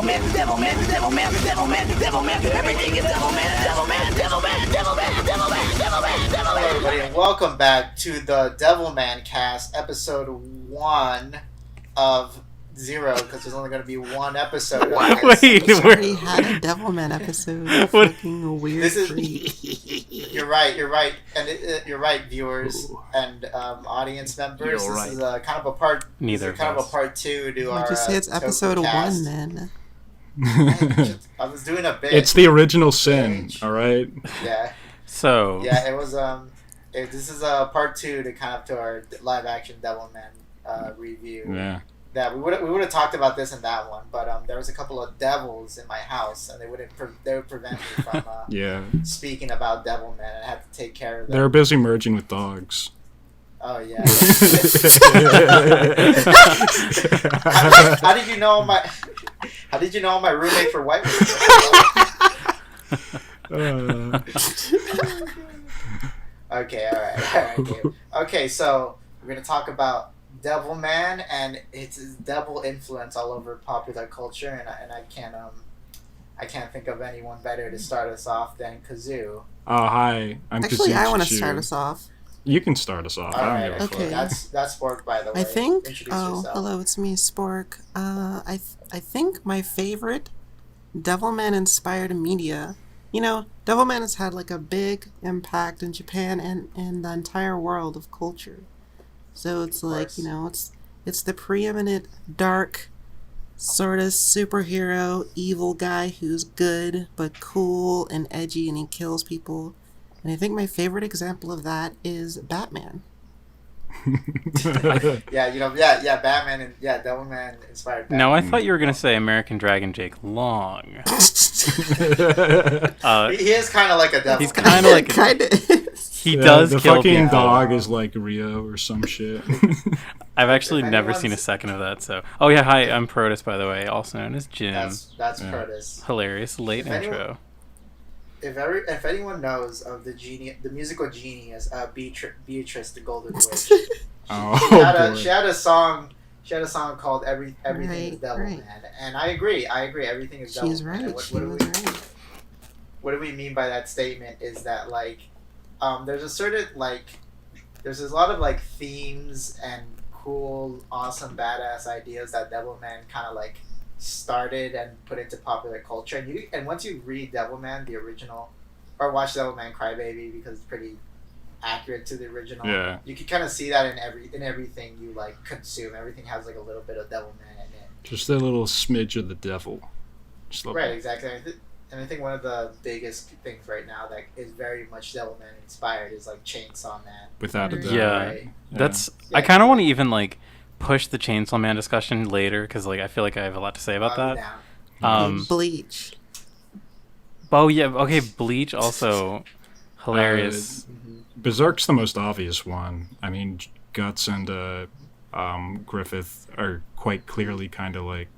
Everything is Hello, everybody, and welcome back to the Devilman Cast, episode 1 of 0, because there's only going to be one episode. Wait, we already had a Devilman episode. Fucking weird. You're right, and you're right, viewers and audience members. You're this right. is kind of a part. Neither this is kind of a part 2 to our. Just say it's episode Tokucast. 1, then. I was doing a bit. It's the original sin, all right? Yeah. So Yeah, it was. This is a part 2 to kind of to our live action Devilman review. yeah. That we would have talked about this in that one, but there was a couple of devils in my house, and they would prevent me from Yeah. speaking about Devilman. I had to take care of them. They're busy merging with dogs. Oh yeah. How did you know my roommate for white was? Okay, all right. Okay, so we're gonna talk about Devilman and its devil influence all over popular culture, and I can't think of anyone better to start us off than Kazoo. Oh, hi. I'm Actually, Kazoo I want to Chu. start us off. You can start us off. All I right, don't give a okay. fuck. That's Spork, by the way. I think. Introduce Oh, yourself. hello, it's me, Spork. I think my favorite Devilman-inspired media. You know, Devilman has had like a big impact in Japan and the entire world of culture. So it's like, course. you know, it's the preeminent dark sort of superhero evil guy who's good but cool and edgy, and he kills people. And I think my favorite example of that is Batman. Yeah, Batman and Devilman inspired Batman. No, I thought you were gonna say American Dragon Jake Long. He is kind of like a devil. He's kind of like Kind of is. he Uh, does the kill fucking people. dog is like Rio or some shit. If I've actually never anyone's- seen a second of that. So, oh yeah, hi, I'm Protus, by the way, also known as Jim. That's Yeah. Protus. Hilarious late If anyone- intro. If anyone knows of the musical genius, Beatrice the Golden Witch, Oh, boy. she had a song. She had a song called Everything is Right, Devilman, right. and I agree. Everything is Devilman. She's And right. What She do was we right. what do we mean by that statement? Is that like, there's a certain like, there's a lot of like themes and cool, awesome, badass ideas that Devilman kind of like started and put into popular culture. And once you read Devilman, the original, or watch Devilman Crybaby, because it's pretty accurate to the original. Yeah. You can kind of see that in everything you like consume. Everything has like a little bit of Devilman in it. Just a little smidge of the devil. Just a little- Right, exactly. And I think one of the biggest things right now that is very much Devilman inspired is like Chainsaw Man. Without a doubt. Yeah. Right. That's. Yeah. I kind of want to even like push the Chainsaw Man discussion later because like I feel like I have a lot to say about that. Down. Bleach. Oh yeah. Okay. Bleach also hilarious. Mm-hmm. Berserk's the most obvious one. I mean, Guts and Griffith are quite clearly kind of like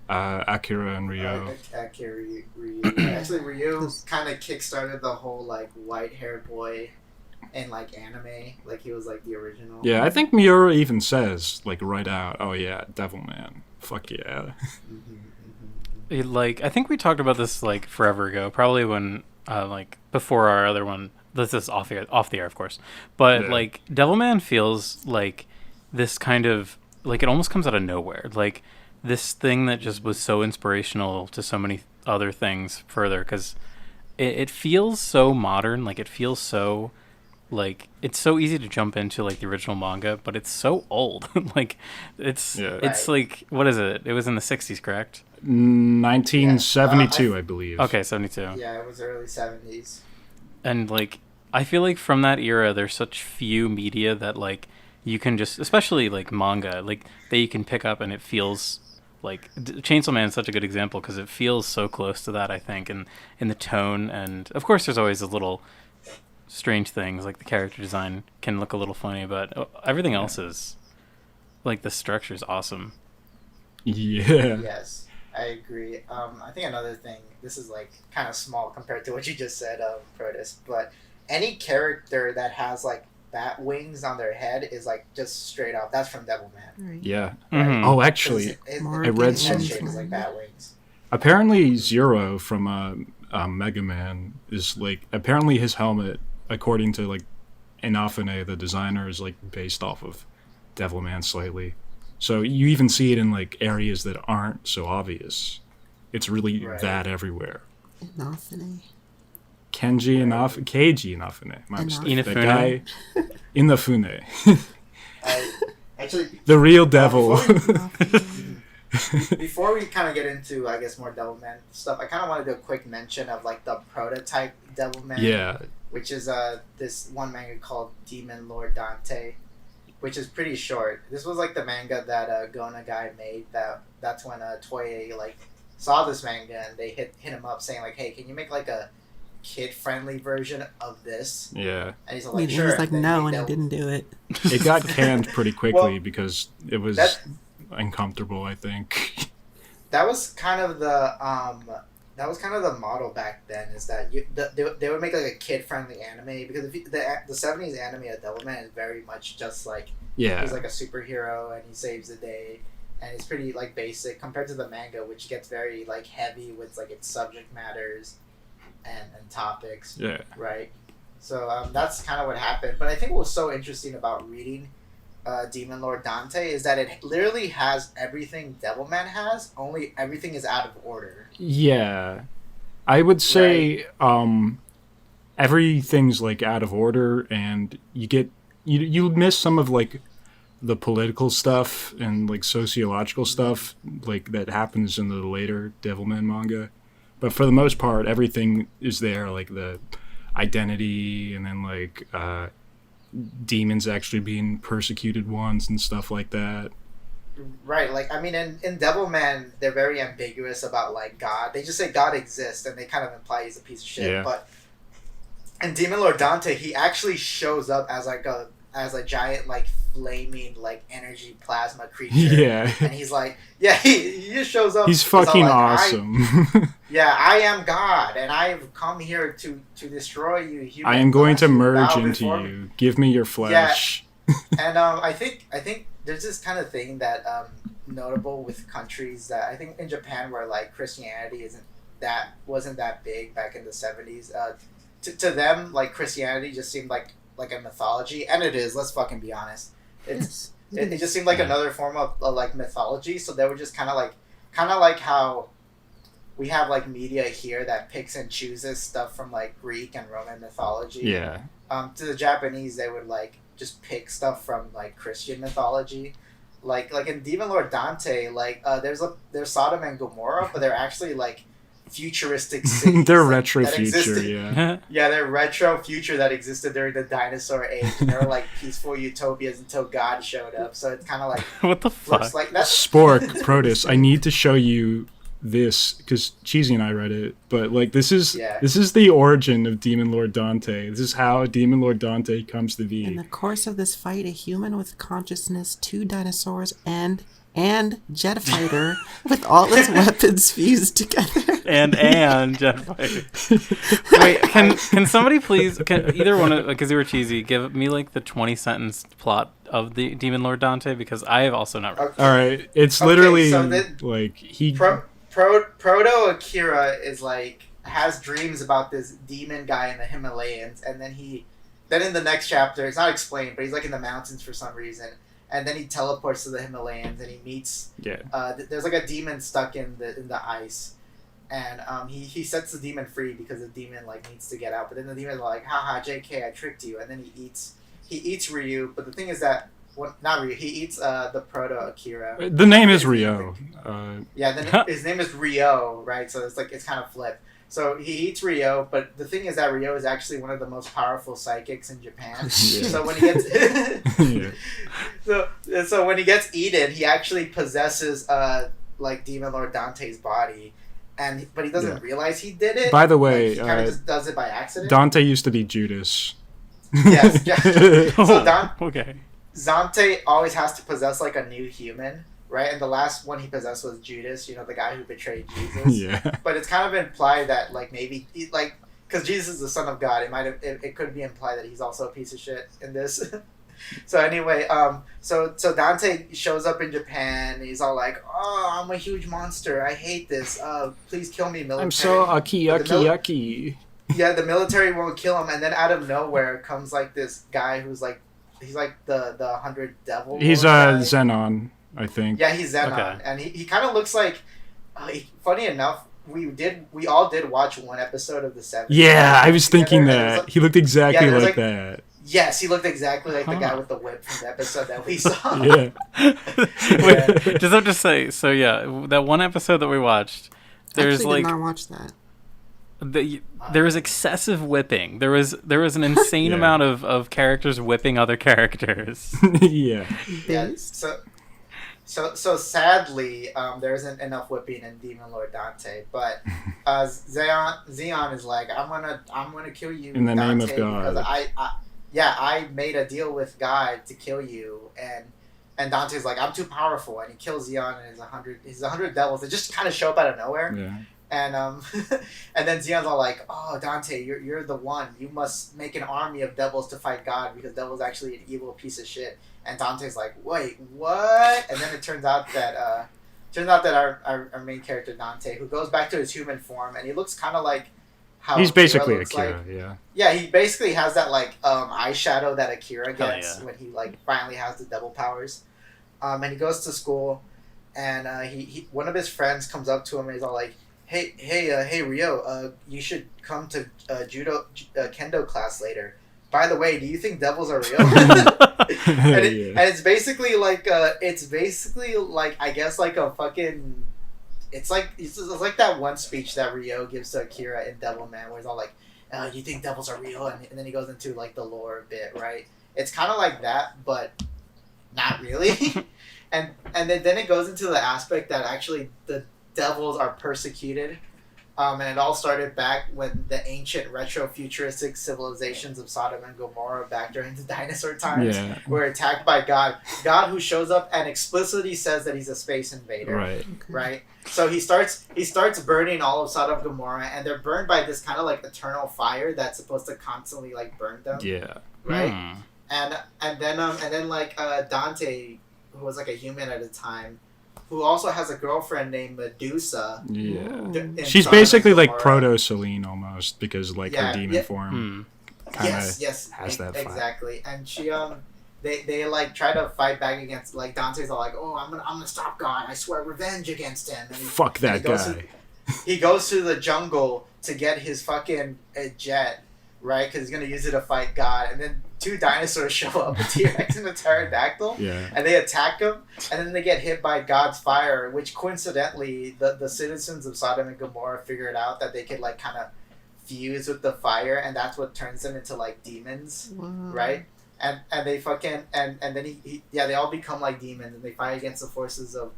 Akira and Ryo. Akira Ryu. Actually, Ryu kind of kickstarted the whole like white-haired boy in like anime. Like he was like the original. Yeah, I think Miura even says like right out, "Oh yeah, Devilman, fuck yeah." Like I think we talked about this like forever ago, probably when like before our other one. This is off the air, of course. But Yeah. like Devilman feels like this kind of like it almost comes out of nowhere. Like this thing that just was so inspirational to so many other things further because it feels so modern. Like it feels so like it's so easy to jump into like the original manga, but it's so old. Like it's Right. like what is it? It was in the 60s, correct? 1972, I believe. Okay, 72. Yeah, it was early 70s. And like I feel like from that era there's such few media that like you can just especially like manga like that you can pick up and it feels like Chainsaw Man is such a good example because it feels so close to that I think and in the tone and of course there's always a little strange things like the character design can look a little funny but everything else is like the structure is awesome. Yeah. Yes, I agree. I think another thing, this is like kind of small compared to what you just said, Protus, but any character that has like bat wings on their head is like just straight up. That's from Devilman. Right. Yeah. Right. Mhm. Oh, actually, His More I read head some- shape is like bat wings. Apparently, Zero from Mega Man is like apparently his helmet, according to like Inafune, the designer, is like based off of Devilman slightly. So you even see it in like areas that aren't so obvious. It's really that everywhere. Inafune. Keiji Inafune. My mistake. That Inafune. guy. Inafune. Actually, the real devil. Before we kind of get into, I guess, more Devilman stuff, I kind of want to do a quick mention of like the prototype Devilman. Yeah. Which is this one manga called Demon Lord Dante, which is pretty short. This was like the manga that Gona guy made. That's when Toei like saw this manga and they hit him up saying like, hey, can you make like a kid-friendly version of this? Yeah. And he's like, sure. He was like, no, and he didn't do it. It got canned pretty quickly because it was uncomfortable, I think. That was kind of the model back then, is that they would make like a kid-friendly anime, because the 70s anime of Devilman is very much just like he's like a superhero and he saves the day, and it's pretty like basic compared to the manga, which gets very like heavy with like its subject matters and topics. Yeah. Right. So that's kind of what happened. But I think what was so interesting about reading Demon Lord Dante is that it literally has everything Devilman has, only everything is out of order. Yeah. I would say everything's like out of order, and you miss some of like the political stuff and like sociological stuff like that happens in the later Devilman manga. But for the most part, everything is there, like the identity, and then like demons actually being persecuted ones and stuff like that. Right, like, I mean, in Devilman, they're very ambiguous about, like, God. They just say God exists, and they kind of imply he's a piece of shit. Yeah. But in Demon Lord Dante, he actually shows up as, like, a giant, like, flaming, like, energy plasma creature. Yeah. And he's like, he just shows up. He's fucking awesome. I am God, and I've come here to destroy you, human. I am going to merge into you. Give me your flesh. Yeah. And I think there's this kind of thing that notable with countries that I think in Japan, where like Christianity wasn't that big back in the 70s. To them, like, Christianity just seemed like a mythology, and it is. Let's fucking be honest. It just seemed like another form of like mythology. So they were just kind of like how we have like media here that picks and chooses stuff from like Greek and Roman mythology. Yeah. To the Japanese, they would like just pick stuff from like Christian mythology. Like in Demon Lord Dante, like there's Sodom and Gomorrah, but they're actually like futuristic cities. They're retro future, yeah. Yeah, they're retro future that existed during the dinosaur age. And they were like peaceful utopias until God showed up. So it's kind of like what the fuck? Like that's Spork, Protus, I need to show you this because Cheesy and I read it, but like this is the origin of Demon Lord Dante. This is how Demon Lord Dante comes to be. In the course of this fight, a human with consciousness, 2 dinosaurs, and jet fighter with all its weapons fused together. and jet fighter. Wait, can somebody please, either one of, because you were Cheesy, give me like the 20-sentence plot of the Demon Lord Dante, because I have also not read. Okay. All right, it's literally like he. Proto Akira is like has dreams about this demon guy in the Himalayas, and then in the next chapter, it's not explained, but he's like in the mountains for some reason, and then he teleports to the Himalayas and he meets there's like a demon stuck in the ice, and he sets the demon free because the demon like needs to get out, but then the demon's like, haha, JK, I tricked you, and then he eats Ryu, but the thing is that not Ryu. He eats the Proto Akira. The name is Ryo. His name is Ryo, right? So it's kind of flipped. So he eats Ryo, but the thing is that Ryo is actually one of the most powerful psychics in Japan. So when he gets so when he gets eaten, he actually possesses like Demon Lord Dante's body, but he doesn't realize he did it. By the way, he kind of just does it by accident. Dante used to be Judas. Yes. So okay. Dante always has to possess like a new human, right? And the last one he possessed was Judas, the guy who betrayed Jesus. Yeah. But it's kind of implied that like maybe because Jesus is the son of God, it could be implied that he's also a piece of shit in this. So anyway, so Dante shows up in Japan. And he's all like, "Oh, I'm a huge monster. I hate this. Please kill me, military." I'm so yucky, But the yucky. Yeah, the military won't kill him, and then out of nowhere comes like this guy who's like, he's like the 100 devil. He's guy. Zenon, I think. Yeah, he's Zenon, Okay. and he kind of looks like. Funny enough, we all did watch one episode of the 70s. Yeah, I was thinking together, that. like, He looked exactly there's like that. Yes, he looked exactly like the guy Huh. with the whip from the episode that we saw. Yeah. Wait, just have to say, so yeah, that one episode that we watched, there's Actually, like did not watch that. there was excessive whipping. There was an insane Yeah. amount of characters whipping other characters. Yeah. Yeah, Based? so sadly, there isn't enough whipping in Demon Lord Dante, but Zeon is like, I'm gonna kill you In the name of Dante, God. because I made a deal with God to kill you, and Dante's like, I'm too powerful, and he kills Zeon and his 100 devils. They just kind of show up out of nowhere. Yeah. And and then Zeon's all like, "Oh, Dante, you're the one. You must make an army of devils to fight God, because Devil's actually an evil piece of shit." And Dante's like, "Wait, what?" And then it turns out that our main character Dante, who goes back to his human form, and he looks kind of like how He's basically looks Akira, like. yeah. Yeah, he basically has that like eyeshadow that Akira Hell gets yeah. when he like finally has the devil powers. And he goes to school, and he one of his friends comes up to him and he's all like, Hey, Ryo, you should come to kendo class later. By the way, do you think devils are real? and it's basically like I guess like a fucking. It's like that one speech that Ryo gives to Akira in Devilman, where he's all like, "You think devils are real?" And then he goes into like the lore bit, right? It's kind of like that, but not really. and then it goes into the aspect that actually the devils are persecuted, and it all started back when the ancient retro-futuristic civilizations of Sodom and Gomorrah, back during the dinosaur times, were attacked by God who shows up and explicitly says that he's a space invader, right? So he starts burning all of Sodom and Gomorrah, and they're burned by this kind of like eternal fire that's supposed to constantly like burn them, right? And then like Dante, who was like a human at the time, who also has a girlfriend named Medusa. Yeah. She's basically like Proto-Selene almost, because like her demon form yes, has that fire. Exactly. And she they like try to fight back against, like, Dante's all like, "Oh, I'm gonna stop God. I swear revenge against him." And Fuck that guy. He goes to the jungle to get his fucking jet, right? Because he's gonna use it to fight God. And then two dinosaurs show up, a T-Rex and a pterodactyl, and they attack him, and then they get hit by God's fire, which coincidentally the citizens of Sodom and Gomorrah figured out that they could like kind of fuse with the fire, and that's what turns them into like demons, right? And they fucking and then they all become like demons, and they fight against the forces of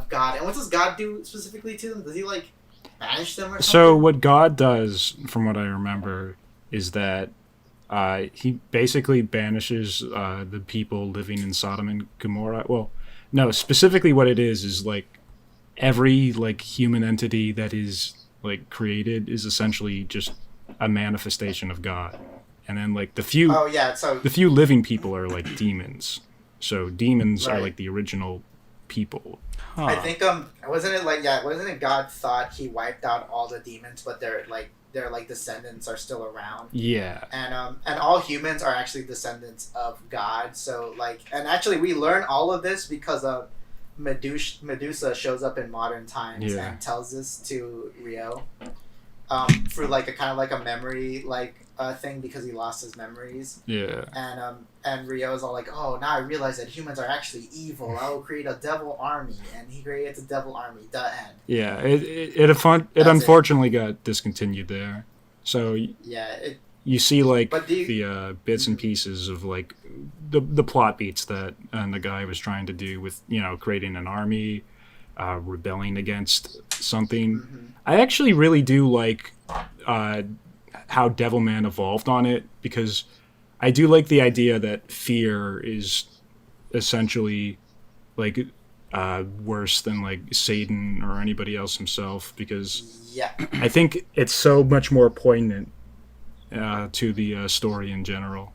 God. And what does God do specifically to them? Does he like banish them or something? So what God does, from what I remember, is that he basically banishes the people living in Sodom and Gomorrah. Well, no, specifically what it is like every like human entity that is like created is essentially just a manifestation of God. And then like the few living people are like demons. So demons are like the original people. I think wasn't it God thought he wiped out all the demons, but their descendants are still around. Yeah. And all humans are actually descendants of God. So like, and actually we learn all of this because of Medusa shows up in modern times and tells this to Ryo, through like a kind of like a memory thing, because he lost his memories. Yeah. And Ryo's all like, "Oh, now I realize that humans are actually evil. I will create a devil army," and he creates a devil army. The end. Yeah, it unfortunately got discontinued there. So you see like the bits and pieces of like the plot beats that the guy was trying to do with, you know, creating an army, rebelling against something. Mm-hmm. I actually really do like how Devilman evolved on it, because I do like the idea that fear is essentially like worse than like Satan or anybody else himself, because I think it's so much more poignant to the story in general.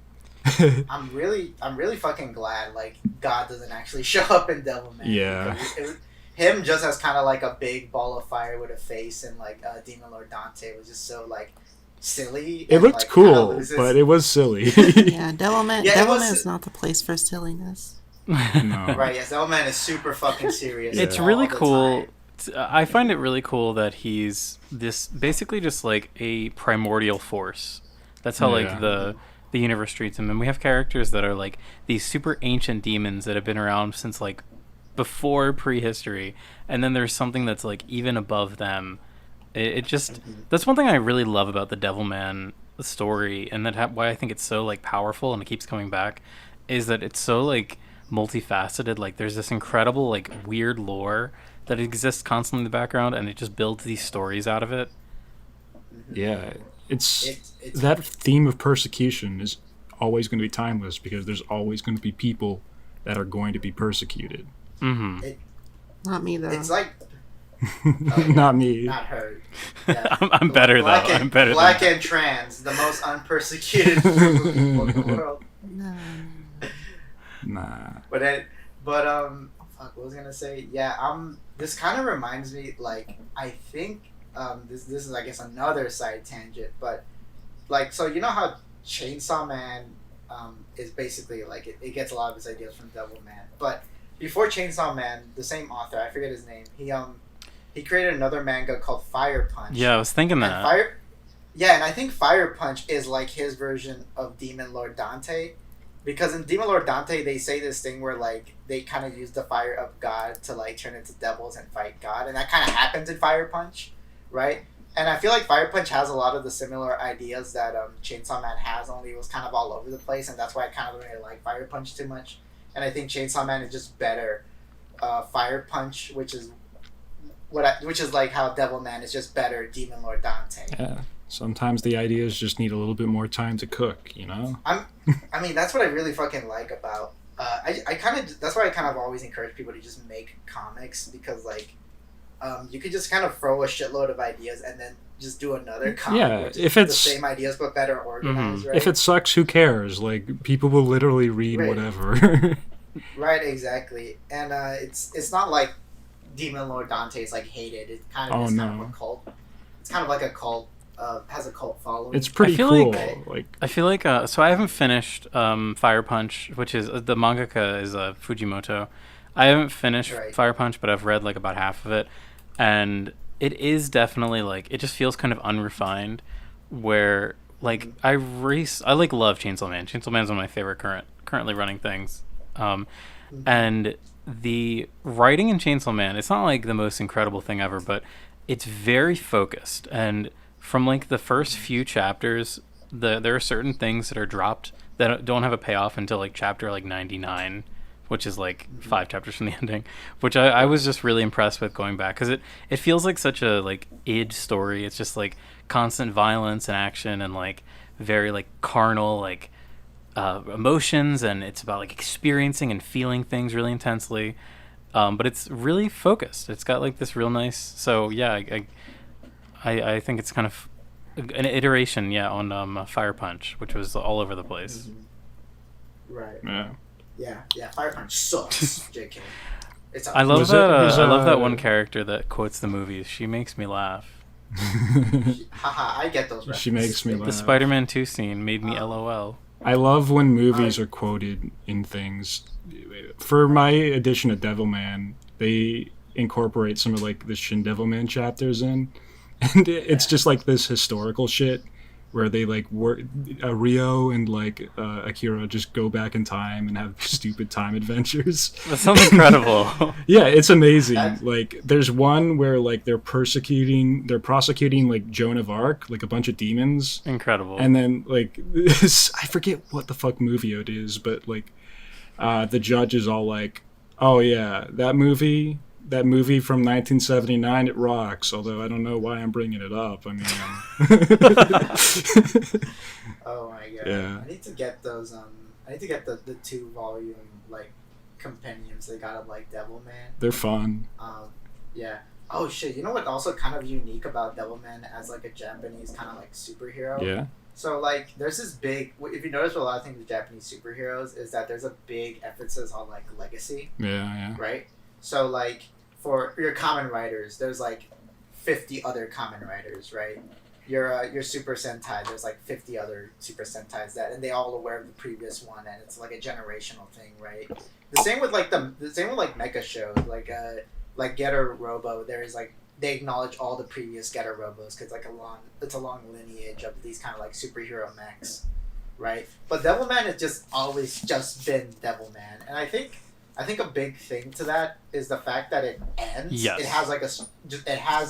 I'm really fucking glad like God doesn't actually show up in Devilman. Yeah. Him just as kind of like a big ball of fire with a face, and like Demon Lord Dante was just so like silly. It and, looked like, cool, but it was silly. Yeah, Devilman was- is not the place for silliness. No. Right, yes, Devilman is super fucking serious. It's all really the cool. time. I find it really cool that he's this basically just like a primordial force. That's how Yeah. like the universe treats him. And we have characters that are like these super ancient demons that have been around since like before prehistory, and then there's something that's like even above them. It just that's one thing I really love about the Devilman story, and why I think it's so like powerful and it keeps coming back, is that it's so like multifaceted. Like there's this incredible like weird lore that exists constantly in the background, and it just builds these stories out of it. Yeah, it's It's that theme of persecution is always going to be timeless because there's always going to be people that are going to be persecuted. Mm-hmm. Not me though. it's like Not me. not her. Yeah. I'm better Black though. and, I'm better. Black than and trans, the most unpersecuted group of people in the world. No. Nah. Fuck, what was I gonna say? Yeah, this kind of reminds me, like, I think, this is, I guess, another side tangent, but, like, so you know how Chainsaw Man, is basically, like, it gets a lot of its ideas from Devilman, but before Chainsaw Man, the same author, I forget his name, he created another manga called Fire Punch. Yeah, I was thinking And that. and I think Fire Punch is like his version of Demon Lord Dante, because in Demon Lord Dante they say this thing where like they kind of use the fire of God to like turn into devils and fight God, and that kind of happens in Fire Punch, right? And I feel like Fire Punch has a lot of the similar ideas that Chainsaw Man has, only it was kind of all over the place, and that's why I kind of don't really like Fire Punch too much. And I think Chainsaw Man is just better. Fire Punch, which is like how Devilman is just better Demon Lord Dante. Yeah. Sometimes the ideas just need a little bit more time to cook, you know? I mean, that's what I really fucking like about. I kind of that's why I kind of always encourage people to just make comics, because like, you could just kind of throw a shitload of ideas and then just do another comic. Yeah, which if is it's- the same ideas but better organized, right? If it sucks, who cares? Like, people will literally read Right. whatever. Right, exactly, and it's not like Demon Lord Dante is like hated. It kind of Oh, is kind no. of a cult. It's kind of like a cult. Has a cult following. It's pretty I feel cool. like- Like, I feel like so I haven't finished Fire Punch, which is the mangaka is Fujimoto. I haven't finished Right. Fire Punch, but I've read like about half of it, and it is definitely like it just feels kind of unrefined. Where like I like love Chainsaw Man. Chainsaw Man is one of my favorite currently running things, and the writing in Chainsaw Man, it's not like the most incredible thing ever, but it's very focused. And from like the first few chapters, there are certain things that are dropped that don't have a payoff until like chapter like 99, which is like 5 chapters from the ending, which I was just really impressed with going back, because it feels like such a like id story. It's just like constant violence and action and like very like carnal like emotions, and it's about like experiencing and feeling things really intensely, but it's really focused. It's got like this real nice, so yeah, I think it's kind of an iteration on Fire Punch, which was all over the place. Right. yeah. Yeah. Fire Punch sucks. JK. It's I love Was that. it- was, I love that uh, one character that quotes the movies. She makes me laugh. Haha, I get those. She makes me references. laugh. The Spider-Man 2 scene made me LOL. I love when movies are quoted in things. For my edition of Devilman, they incorporate some of like the Shin Devilman chapters in, and it's just like this historical shit where they like work Rio and like Akira just go back in time and have stupid time adventures. That sounds incredible. Yeah, it's amazing. That's- Like, there's one where like they're prosecuting like Joan of Arc, like a bunch of demons. Incredible. And then like this, I forget what the fuck movie it is, but like the judge is all like, "Oh yeah, that movie from 1979, it rocks." Although I don't know why I'm bringing it up. I mean, Oh my god. Yeah. I need to get those. I need to get the 2-volume like compendiums they got of like Devilman. they're fun. Yeah. Oh shit! You know what? Also, kind of unique about Devilman as like a Japanese kind of like superhero. Yeah. So like, there's this big. If you notice, with a lot of things with Japanese superheroes is that there's a big emphasis on like legacy, Yeah. right? So like, for your common writers, there's like 50 other common writers, right? Your Super Sentai, there's like 50 other Super Sentais and they all aware of the previous one, and it's like a generational thing, right? The same with like mecha shows, like Getter Robo. There's like they acknowledge all the previous Getter Robos because it's a long lineage of these kind of like superhero mechs, right? But Devilman has just always just been Devilman, and I think a big thing to that is the fact that it ends. Yes. It has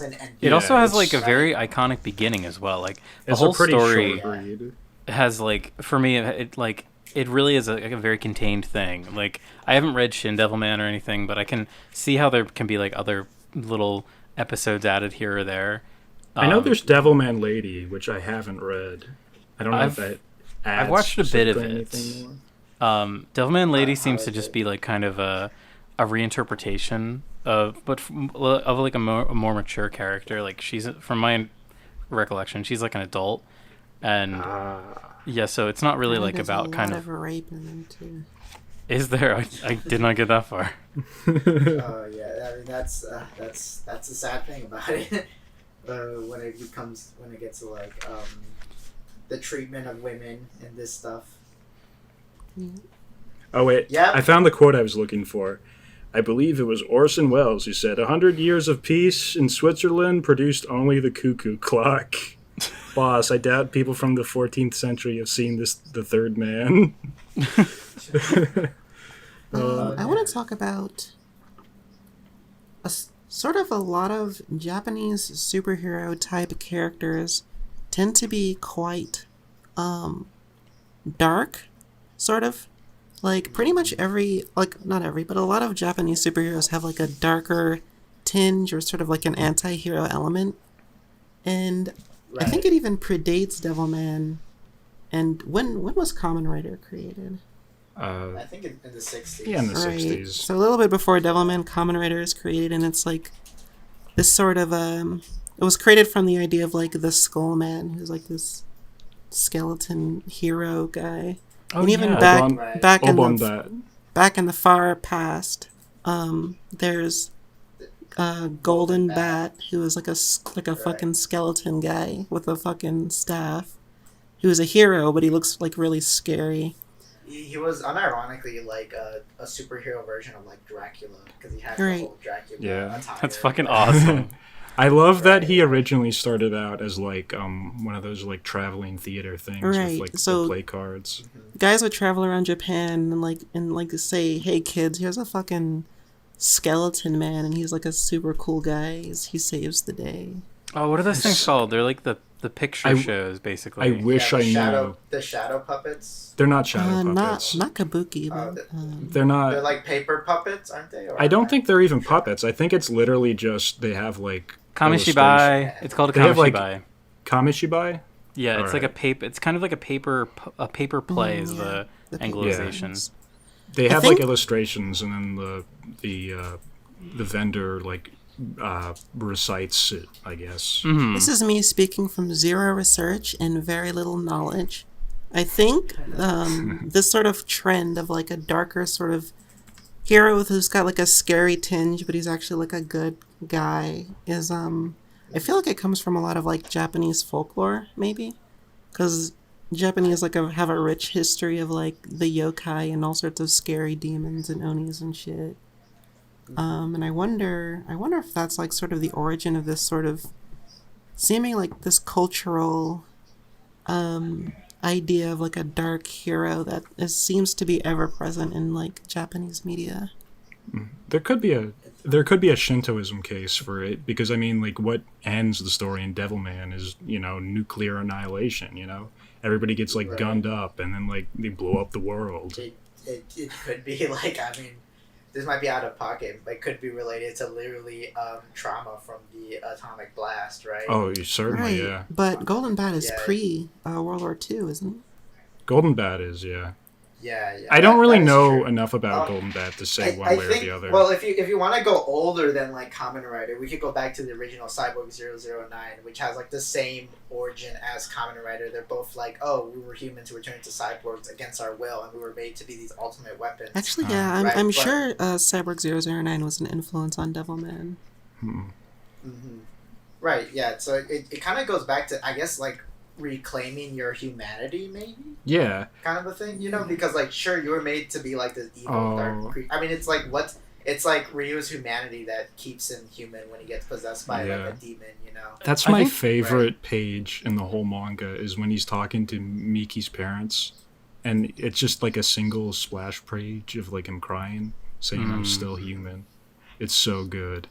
an end. It also has like a right? very iconic beginning as well. Like the It's whole a pretty story short read. has like, for me, it really is a very contained thing. Like, I haven't read Shin Devilman or anything, but I can see how there can be like other little episodes added here or there. I know there's Devilman Lady, which I haven't read. I don't know if that adds I've watched a bit of anything it. more. Devilman Lady seems to just be like kind of a reinterpretation of like a more mature character. Like, she's, from my recollection, she's like an adult, and yeah, so it's not really like about kind of rape in them too. Is there? I did not get that far. Oh yeah, I mean that's the sad thing about it. When it gets to like the treatment of women and this stuff. Oh wait, yeah. I found the quote I was looking for. I believe it was Orson Welles who said, "100 years of peace in Switzerland produced only the cuckoo clock." Boss, I doubt people from the 14th century have seen the Third Man. I want to talk about sort of a lot of Japanese superhero type characters tend to be quite dark, sort of. Like, pretty much not every, but a lot of Japanese superheroes have like a darker tinge or sort of like an anti-hero element. And Right. I think it even predates Devilman. And when was Kamen Rider created? I think in the 60s. Yeah, in the Right. 60s. So a little bit before Devilman, Kamen Rider is created, and it's like this sort of it was created from the idea of like the Skull Man, who's like this skeleton hero guy. Oh, and even yeah. back in Obon back in the far past, there's Golden Bat, who is like a fucking skeleton guy with a fucking staff, who is a hero, but he looks like really scary. He was unironically like a superhero version of like Dracula because he had the Right. whole Dracula Yeah. attire. That's fucking awesome. I love that he originally started out as like one of those like traveling theater things Right, with like so- the play cards. Guys would travel around Japan and like say, "Hey kids, here's a fucking skeleton man," and he's like a super cool guy. He saves the day. Oh, what are those things called? They're like the picture shows, basically. I wish I knew. The shadow puppets. They're not shadow puppets. Not kabuki, but They're not. They're like paper puppets, aren't they? Or I don't think they're even puppets. I think it's literally just they have like Kamishibai. It's called a They have, like, Kamishibai. Kamishibai. Yeah, it's like a Alright. paper. It's kind of like a paper play is yeah. the The paper Anglicization. ones. They have think- like illustrations, and then the vendor like recites it, I guess. Mm-hmm. This is me speaking from zero research and very little knowledge. I think this sort of trend of like a darker sort of hero who's got like a scary tinge, but he's actually like a good guy is I feel like it comes from a lot of like Japanese folklore, maybe, because Japanese have a rich history of like the yokai and all sorts of scary demons and onis and shit. And I wonder if that's like sort of the origin of this sort of seeming like this cultural idea of like a dark hero that seems to be ever present in like Japanese media. There could be a Shintoism case for it, because I mean, like, what ends the story in Devilman is, nuclear annihilation. Everybody gets like gunned up, and then like they blow up the world. It could be like, I mean, this might be out of pocket, but it could be related to literally trauma from the atomic blast, right? Oh, certainly, Right, yeah. but Golden Bat is Yeah. pre World War II, isn't it? Golden Bat is, yeah. Yeah. I don't really that is know true. enough about Golden Bat to say one I way think, or the other. well, if you want to go older than like Kamen Rider, we could go back to the original Cyborg 009, which has like the same origin as Kamen Rider. They're both like, oh, we were humans who were turned into cyborgs against our will, and we were made to be these ultimate weapons. Actually, yeah, Right, I'm but- sure Cyborg 009 was an influence on Devilman. Right, yeah. So it kind of goes back to, I guess, like reclaiming your humanity, maybe, Yeah. kind of a thing, you know? Because like, sure, you were made to be like this evil dark creature. I mean, it's like it's like Ryu's humanity that keeps him human when he gets possessed by like a demon, you know? That's I my think- favorite page in the whole manga is when he's talking to Miki's parents, and it's just like a single splash page of like him crying, saying I'm still human. It's so good.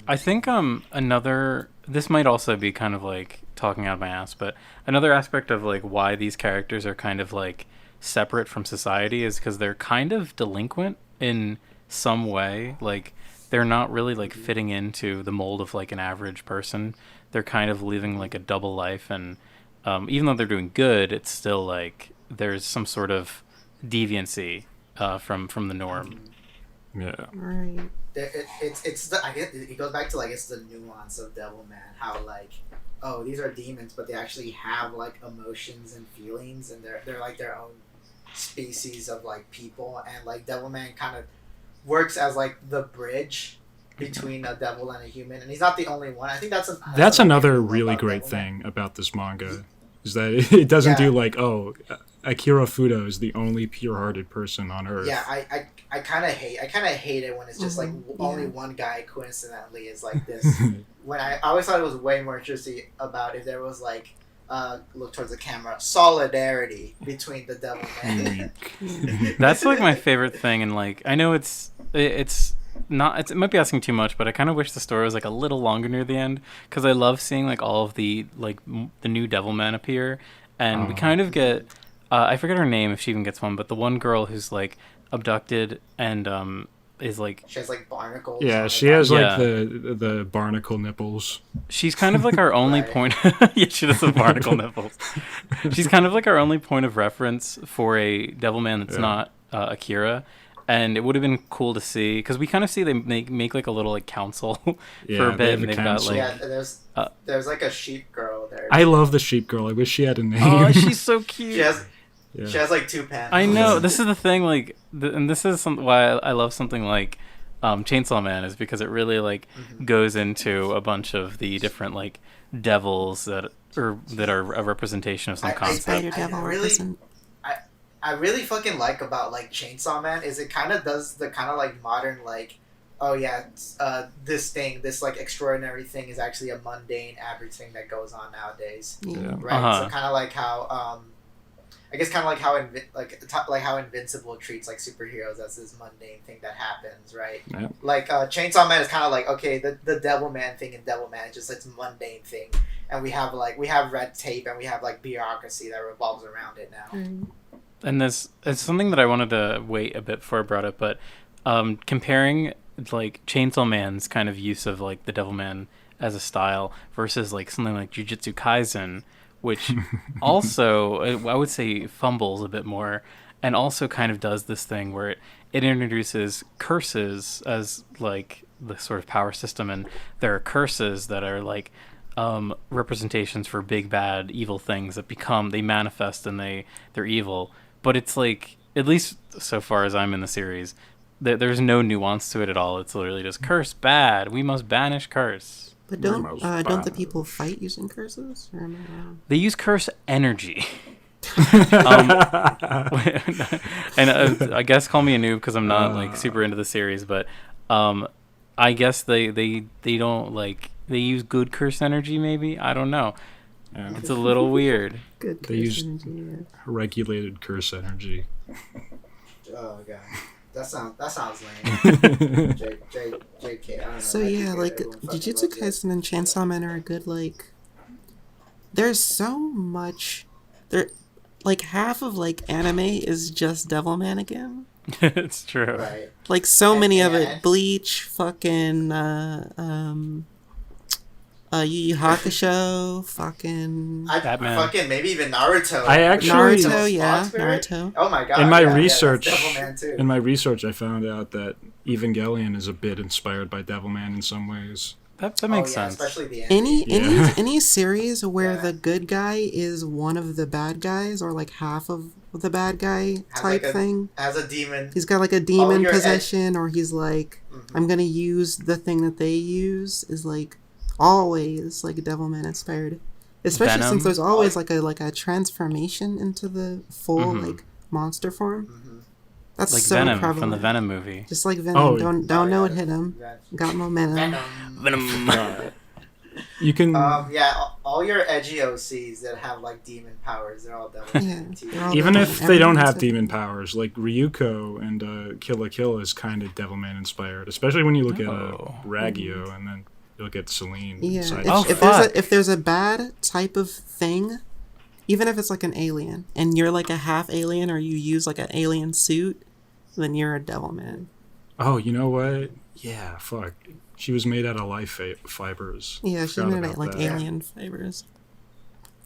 I think another, this might also be kind of like talking out of my ass, but another aspect of like why these characters are kind of like separate from society is because they're kind of delinquent in some way. Like they're not really like fitting into the mold of like an average person. They're kind of living like a double life, and even though they're doing good, it's still like there's some sort of deviancy from the norm. Yeah. Right. I guess it goes back to like it's the nuance of Devilman, how like, oh, these are demons, but they actually have like emotions and feelings, and they're like their own species of like people, and like Devilman kind of works as like the bridge between a devil and a human, and he's not the only one. I think That's another thing really about great Devilman. thing about this manga, is that it doesn't Yeah. do like, oh, Akira Fudo is the only pure-hearted person on Earth. Yeah, I kind of hate it when it's just like only yeah. one guy coincidentally is like this. When I always thought it was way more interesting about if there was like look towards the camera, solidarity between the devil man. That's like my favorite thing, and like I know it's not, it might be asking too much, but I kind of wish the story was like a little longer near the end, because I love seeing like all of the like the new Devilman appear, and we kind of get I forget her name if she even gets one, but the one girl who's like abducted and is like, She has like barnacles. Yeah, on she her has back. like the barnacle nipples. she's kind of like our only Right. point. Yeah, she does have barnacle nipples. She's kind of like our only point of reference for a Devilman that's not Akira. And it would have been cool to see, because we kind of see they make like a little like council Yeah, for a they bit, have and a they've council. got Yeah, like there's like a sheep girl there. I love the sheep girl. I wish she had a name. oh, she's so cute. She has like two pants. I know. This is the thing, like, and this is why I love something like Chainsaw Man, is because it really like goes into a bunch of the different like devils that are a representation of some concept. Spider Devil represent. I really fucking like about like Chainsaw Man is it kind of does the kind of like modern like, oh yeah, this like extraordinary thing is actually a mundane average thing that goes on nowadays, Yeah. right? So kind of like how I guess kind of like how Invincible treats like superheroes as this mundane thing that happens, right? Yeah. Like Chainsaw Man is kind of like, okay, the Devil Man thing in Devil Man is just like a mundane thing, and we have red tape and we have like bureaucracy that revolves around it now. Right. And this it's something that I wanted to wait a bit before I brought it, but comparing like Chainsaw Man's kind of use of like the Devilman as a style versus like something like Jujutsu Kaisen, which also I would say fumbles a bit more, and also kind of does this thing where it introduces curses as like the sort of power system, and there are curses that are like representations for big bad evil things that they manifest and they're evil. But it's like, at least so far as I'm in the series, there's no nuance to it at all. It's literally just curse bad. We must banish curse. But Most don't the bad. people fight using curses? Or am I wrong? They use curse energy. And I guess call me a noob because I'm not like super into the series, but I guess they don't like, they use good curse energy. Maybe, I don't know. Yeah. It's a little weird. Good They curse use- energy, yeah. Regulated curse energy. Oh god, that sounds lame. JK, I don't know. So I yeah, think like everyone fucking Jujutsu loves it. Kaisen and Chainsaw Man are a good like. There's so much. There, like half of like anime is just Devilman again. It's true. Right. Like so And- many of and- it. Bleach, fucking Yu Yu Hakusho, fucking Batman. Fucking maybe even Naruto. I actually- Naruto, yeah, Spawn Spirit? Naruto. Oh my god. In my yeah, research, yeah, that's Devilman too. in my research, I found out that Evangelion is a bit inspired by Devilman in some ways. That makes yeah, sense. especially the ending. Any series where Yeah. the good guy is one of the bad guys or like half of the bad guy Has type like a- thing. As a demon. He's got like a demon your possession, or he's like, Mhm. I'm gonna use the thing that they use. Is like always like Devilman inspired, especially Venom? since there's always like a transformation into the full Mhm. like monster form. Mhm. That's Like so Venom prevalent. from the Venom movie. Just like Venom, Oh. don't Oh, know yeah. it hit him. Venom. Got momentum. Venom. You can. Yeah, all your edgy OCs that have like demon powers, they're all Devilman. Yeah, too. they're all Even Devilman. if they don't have Everyone's demon powers, like Ryuko and Kill la Kill is kind of Devilman inspired, especially when you look at Oh. Raggio and then you look at Celine. Yeah, inside Oh, if fuck. there's a bad type of thing, even if it's like an alien, and you're like a half alien, or you use like an alien suit, then you're a Devilman. Oh, you know what? Yeah, fuck. She was made out of life fibers. Yeah, she's Forgot made about of like that. alien fibers.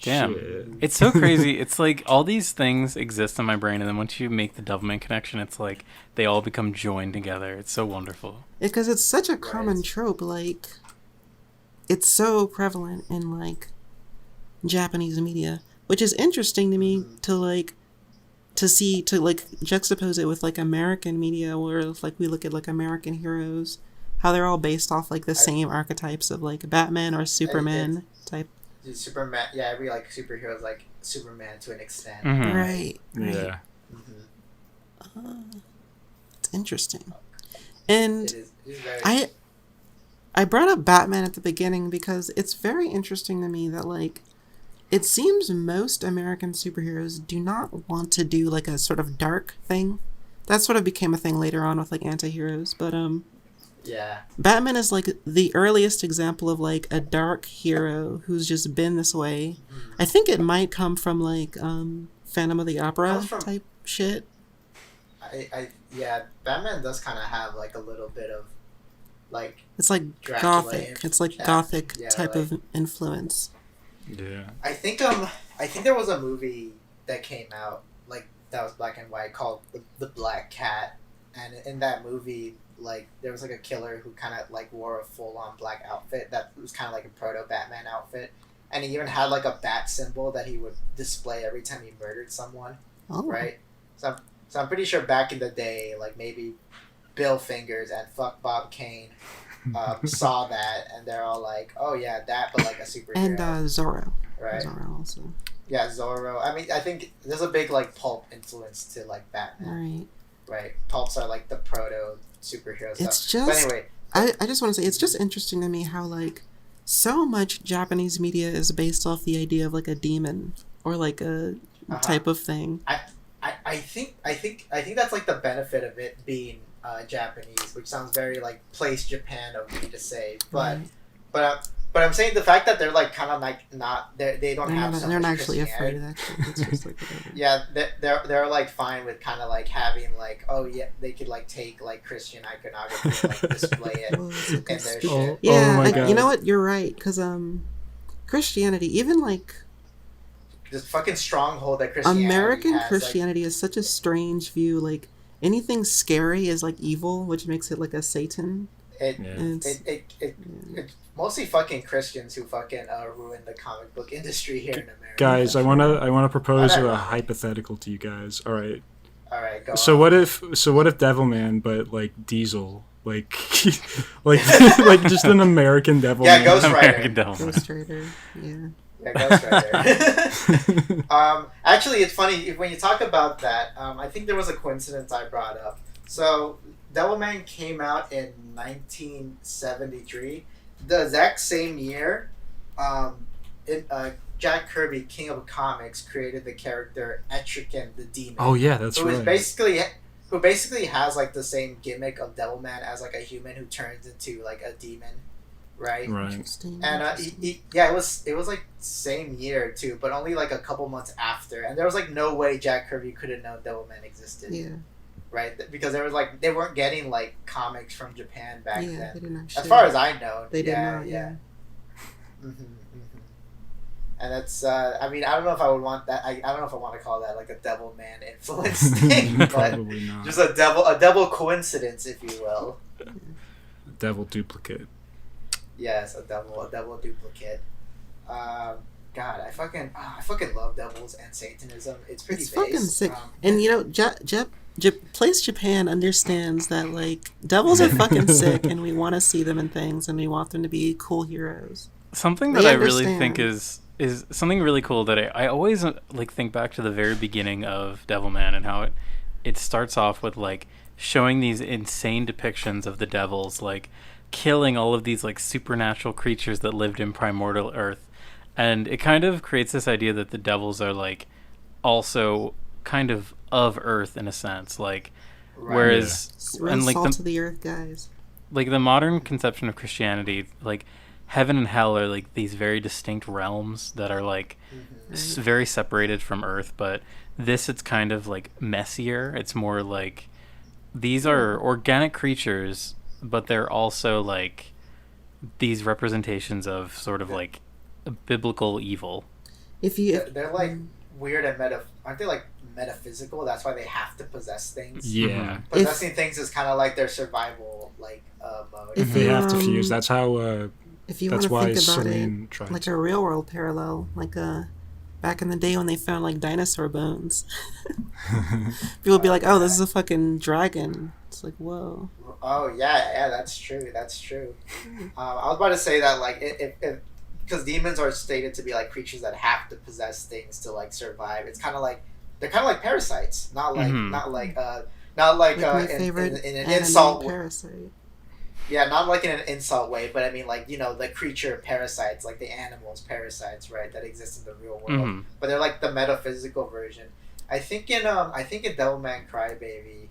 Damn. Shit. It's so crazy. It's like all these things exist in my brain, and then once you make the Devilman connection, it's like they all become joined together. It's so wonderful. Because it's such a common Right. trope, like it's so prevalent in like Japanese media, which is interesting to me to like to see to like juxtapose it with like American media, where like we look at like American heroes, how they're all based off like the same archetypes of like Batman or Superman type. Dude, Superman, yeah, every like superhero is like Superman to an extent. Mhm. Right. Yeah. Mhm. It's interesting. And It is very. I brought up Batman at the beginning because it's very interesting to me that like it seems most American superheroes do not want to do like a sort of dark thing. That sort of became a thing later on with like anti-heroes, but Yeah. Batman is like the earliest example of like a dark hero who's just been this way. I think it might come from like Phantom of the Opera Comes from- type shit. Yeah, Batman does kind of have like a little bit of like It's like Dracula gothic. It's like yeah, gothic yeah, type like- of influence. Yeah. I think there was a movie that came out like that was black and white called the Black Cat, and in that movie like there was like a killer who kind of like wore a full on black outfit that was kind of like a proto Batman outfit, and he even had like a bat symbol that he would display every time he murdered someone. Oh. Right? So I'm pretty sure back in the day, like maybe Bill Fingers and Fuck Bob Kane saw that, and they're all like, "Oh yeah, that," but like a superhero, And Zorro. right? Zorro also. Yeah, Zorro. I mean, I think there's a big like pulp influence to like Batman, Right. right? Pulps are like the proto superhero stuff. It's just But anyway, I just want to say it's just interesting to me how like so much Japanese media is based off the idea of like a demon or like a type of thing. I think that's like the benefit of it being Japanese, which sounds very like place Japan of me to say, but Right. but I'm saying the fact that they're like kind of like not they don't have so They're much not actually Christianity. afraid of that shit. It's just like whatever. Yeah, they're like fine with kind of like having like, oh yeah, they could like take like Christian iconography and like display it Well, it's like in a their stupid- shit. Yeah, my God. you know what? You're right because Christianity, even like This fucking stronghold that Christianity American has, Christianity is such a strange view. Like anything scary is like evil, which makes it like a Satan. Like, Yeah. And it's, it's mostly fucking Christians who fucking ruin the comic book industry here in America. Guys, I wanna propose Whatever. a hypothetical to you guys. All right. All right, go. So on. what if Devilman, but like Diesel, like like like just an American Devilman? Yeah, Ghost Rider. American Devilman. Ghost Rider. Yeah. Yeah, Ghost Rider. Actually, it's funny when you talk about that. I think there was a coincidence I brought up. So, Devilman came out in 1973, the exact same year. Jack Kirby, King of Comics, created the character Etrigan the Demon. Oh yeah, that's who is right. who basically has like the same gimmick of Devilman as like a human who turns into like a demon, right? Right. Interesting. And it was like same year too, but only like a couple months after. And there was like no way Jack Kirby could have known Devilman existed, Yeah. right? Because there was like they weren't getting like comics from Japan back Yeah. then, They didn't actually. as far as I know. They did yeah, not. Yeah. And that's, I mean, I don't know if I would want that. I don't know if I want to call that like a devil man influence thing, but Probably not. just a double coincidence, if you will. Devil duplicate. Yes, a double duplicate. God, I fucking love devils and Satanism. It's pretty It's base. fucking sick. And you know, Place Japan understands that like devils are fucking sick, and we want to see them in things, and we want them to be cool heroes. Something They that I really think understand. is something really cool that I always like think back to the very beginning of Devilman and how it starts off with like showing these insane depictions of the devils like killing all of these like supernatural creatures that lived in primordial Earth, and it kind of creates this idea that the devils are like also kind of Earth in a sense, like Right. whereas Real and like salt the of the earth, guys. like the modern conception of Christianity, like heaven and hell are like these very distinct realms that are like very separated from Earth. But this, it's kind of like messier. It's more like these are organic creatures, but they're also like these representations of sort of like a biblical evil. If you, They're like weird and aren't they like metaphysical? That's why they have to possess things. Yeah. Possessing things is kind of like their survival like mode. If They you, have to fuse. That's how. if you want That's to why think about Celine it, tried like to. a real world parallel, like back in the day when they found like dinosaur bones, people would be like, "Oh, this is a fucking dragon." It's like, whoa. Oh yeah, that's true. That's true. I was about to say that like if because demons are stated to be like creatures that have to possess things to like survive. It's kind of like they're kind of like parasites, not like Like my favorite in an anime insult. parasite. Yeah, not like in an insult way, but I mean like the creature parasites, like the animals parasites, right? That exist in the real world, but they're like the metaphysical version. I think in Devilman Crybaby,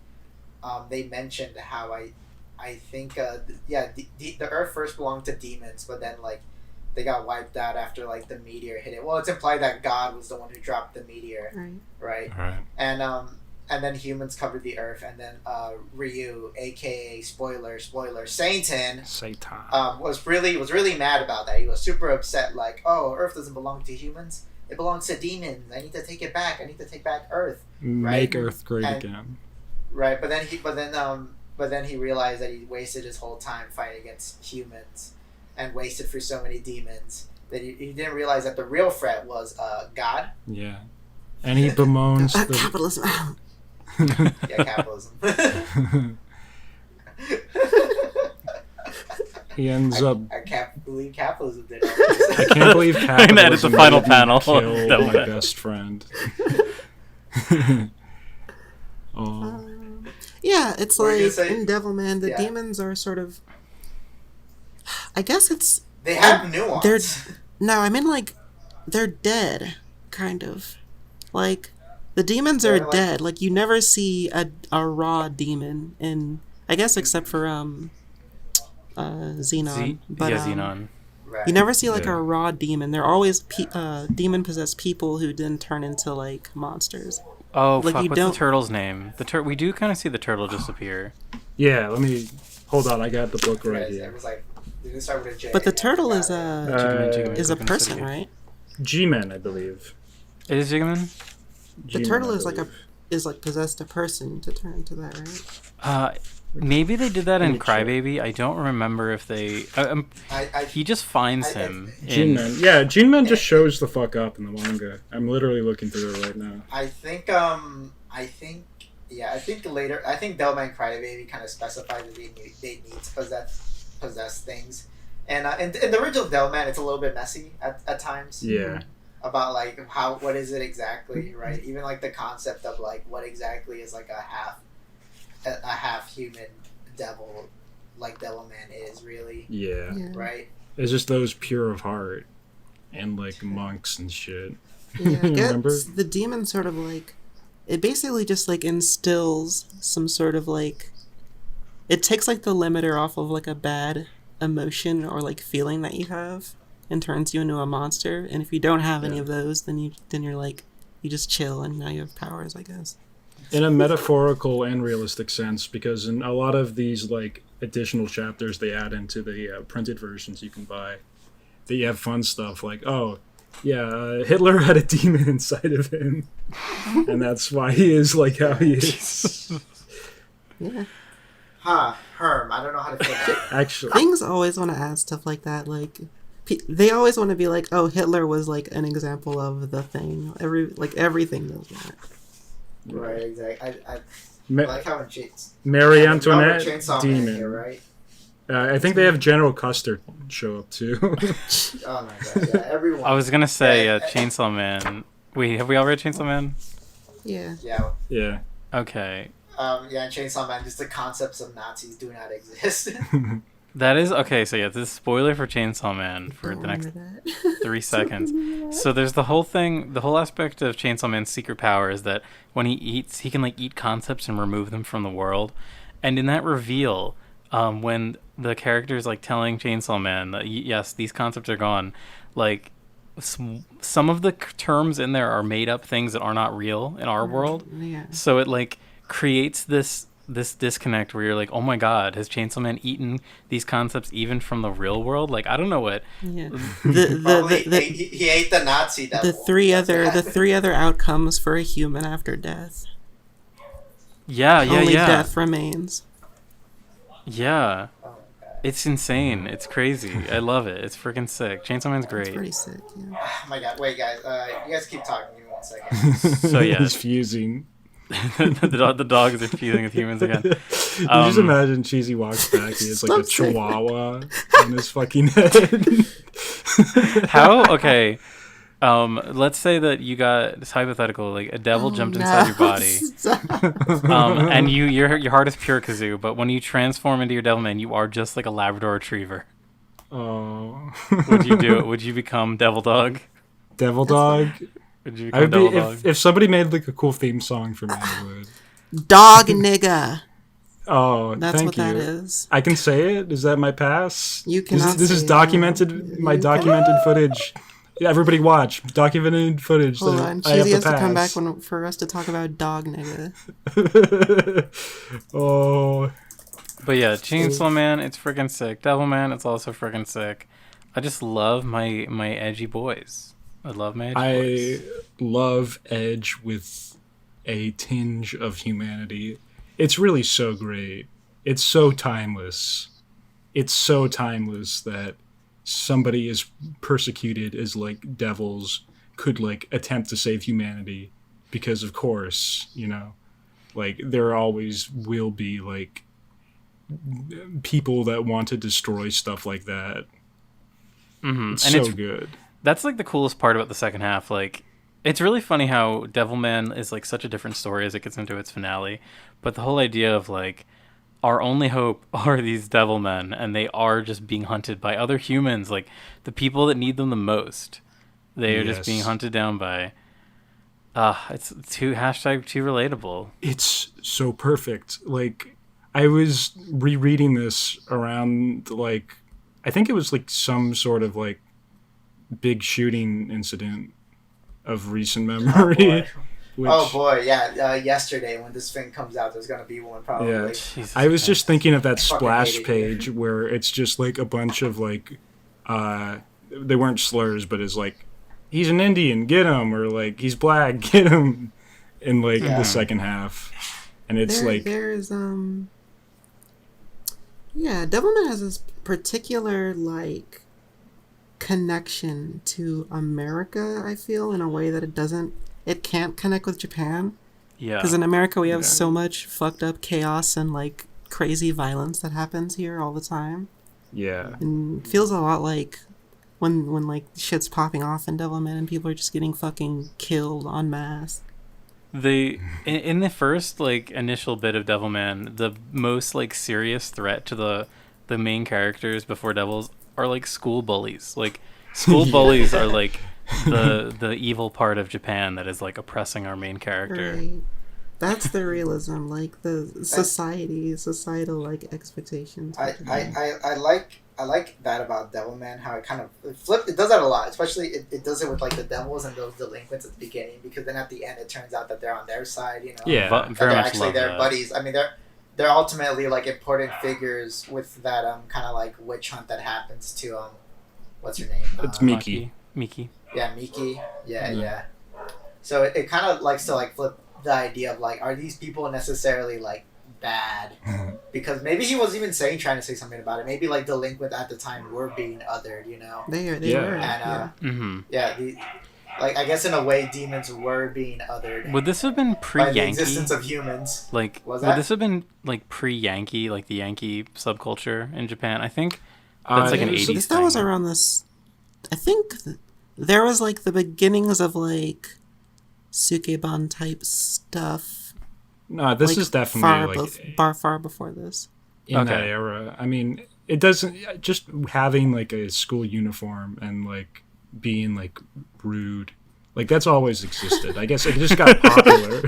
they mentioned how I think the Earth first belonged to demons, but then like they got wiped out after like the meteor hit it. Well, it's implied that God was the one who dropped the meteor, right? Right. And then humans covered the Earth, and then Ryu, aka spoiler, Satan, was really mad about that. He was super upset, like, oh, Earth doesn't belong to humans; it belongs to demons. I need to take it back. I need to take back Earth. Make Earth great again. Right, but then he realized that he wasted his whole time fighting against humans, and wasted for so many demons that he didn't realize that the real threat was God. Yeah, and he bemoans the Capitalism. Yeah, capitalism. He ends up. I can't believe capitalism did it. I can't believe capitalism. That is the final made me panel. Kill my best friend. Oh. Yeah, it's What were you like gonna say? in Devilman, the Yeah. demons are sort of. I guess it's. They have nuance. No, I mean like, they're dead, kind of. Like, the demons are They're like- dead. Like you never see a raw demon in. I guess except for Xenon. Xenon. Right. You never see like Yeah. a raw demon. They're always demon possessed people who then turn into like monsters. Oh, Like, fuck, you what's the don't- turtle's name? We do kind of see the turtle disappear. Yeah, let me hold on. I got the book right It here. was like did it start with a J? But the turtle is Jiggaman, is a Jiggaman, person, Jiggaman. right? G-Men, I believe. It is Jiggaman? The G-Men, turtle I is like believe. possessed a person to turn into that, right? Maybe they did that Let in me check. Crybaby. I don't remember if they... he just finds him. Gene-Man. Yeah, Gene-Man just shows the fuck up in the manga. I'm literally looking through it right now. I think later. I think Devilman Crybaby kind of specified that they need to possess things, and in the original Devilman, it's a little bit messy at times. Yeah. About like what is it exactly, right? Even like the concept of like what exactly is like a half human devil, like Devilman is really, Yeah. right? It's just those pure of heart and like monks and shit. Yeah, I Remember? guess the demon sort of like it basically just like instills some sort of like it takes like the limiter off of like a bad emotion or like feeling that you have and turns you into a monster. And if you don't have any of those, then you're like you just chill and now you have powers, I guess. In a metaphorical and realistic sense, because in a lot of these like additional chapters they add into the printed versions you can buy, you have fun stuff like, oh, yeah, Hitler had a demon inside of him, and that's why he is like how he is. Yeah. Huh, Herm. I don't know how to feel about it. Actually, Things always want to add stuff like that. Like, they always want to be like, oh, Hitler was like an example of the thing. Everything does that. Right, exactly. I Ma- like how it cheats. Marie Antoinette, Chainsaw Man demon. here, right? I think they have General Custer show up too. Oh my god, yeah, everyone. I was gonna say Chainsaw Man. Wait, have we all read Chainsaw Man? Yeah. Yeah. Yeah. Okay. Yeah, in Chainsaw Man, just the concepts of Nazis do not exist. That is okay. So yeah, this is spoiler for Chainsaw Man for Don't the next remember that. 3 seconds. So there's the whole thing. The whole aspect of Chainsaw Man's secret power is that when he eats, he can like eat concepts and remove them from the world. And in that reveal, when the character is like telling Chainsaw Man that yes, these concepts are gone, like some of the terms in there are made up things that are not real in our world. Yeah. So it like creates this disconnect where you're like, oh my god, has Chainsaw Man eaten these concepts even from the real world? Like, I don't know what. Yeah. He ate the Nazi devil. The three other outcomes for a human after death. Yeah. Only death remains. Yeah. Oh, It's insane. It's crazy. I love it. It's freaking sick. Chainsaw Man's It's great. pretty sick. Yeah. oh my god, wait guys, you guys keep talking. Give me 1 second. So, yeah. He's fusing. the dogs are fusing with humans again. You just imagine Cheesy walks back. He has like a Stop saying chihuahua on his fucking head. How? Okay. Let's say that you got this hypothetical, like a devil jumped inside your body. And your heart is pure Kazoo, but when you transform into your devil man, you are just like a Labrador Retriever. Oh. Would you do it? Would you become Devil Dog? Devil Dog. Would you I become would be Devil Dog? if somebody made like a cool theme song for me. I would. Dog nigga. Oh, That's thank what you. that is. I can say it. Is that my pass? You cannot. This is say documented. It. My You documented footage. Yeah, everybody watch documented footage. Hold that on, I have Cheesy the has to come back pass. for us to talk about dog nigga. Oh, But yeah, Chainsaw Man, it's freaking sick. Devil Man, it's also freaking sick. I just love my edgy boys. I love my edgy boys. I love Edge with a tinge of humanity. It's really so great. It's so timeless. It's so timeless that somebody as persecuted as like devils could like attempt to save humanity, because of course, you know, like there always will be like people that want to destroy stuff like that. Mm-hmm. It's And so it's good. That's like the coolest part about the second half. Like, it's really funny how Devilman is like such a different story as it gets into its finale. But the whole idea of like our only hope are these Devilmen, and they are just being hunted by other humans, like the people that need them the most. They are just being hunted down by. It's too relatable. It's so perfect. Like, I was rereading this around like, I think it was like some sort of like big shooting incident of recent memory. Oh boy, yeah. Yesterday, when this thing comes out, there's gonna be one probably. Yeah. Jesus I was Christ. just thinking of that I fucking splash hate it. page where it's just like a bunch of like, they weren't slurs, but it's like, he's an Indian, get him, or like he's black, get him, in like the second half, and it's There's yeah, Devilman has this particular like connection to America, I feel, in a way that it can't connect with Japan. Yeah. Because in America we have so much fucked up chaos and like crazy violence that happens here all the time. yeah. And it feels a lot like when like shit's popping off in Devilman and people are just getting fucking killed en masse. In the first like initial bit of Devilman, the most like serious threat to the main characters before devils are like school bullies. Like school bullies are like the evil part of Japan that is like oppressing our main character. Right. That's the realism, like the societal like expectations. I like that about Devilman, how it kind of it does that a lot, especially it does it with like the devils and those delinquents at the beginning, because then at the end it turns out that they're on their side, you know. Yeah. That Very they're much actually love their that. buddies. I mean, they're ultimately like important figures with that kind of like witch hunt that happens to what's her name? It's Miki. Miki. Yeah, Miki. Yeah. So it kind of likes to like flip the idea of like, are these people necessarily like bad? Because maybe he wasn't even trying to say something about it. Maybe like delinquent at the time were being othered, you know? They Yeah. were. And like I guess in a way demons were being othered. Would this have been By the pre-Yankee? existence of humans. Like, Was would that? this have been like pre-Yankee, like the Yankee subculture in Japan? I think that's like an it was- 80s That thing. was around this. I think there was like the beginnings of like Sukeban type stuff. No, this like, is definitely far before this. in that Okay. era. I mean, it doesn't just having like a school uniform and like being like rude. Like that's always existed. I guess it just got popular.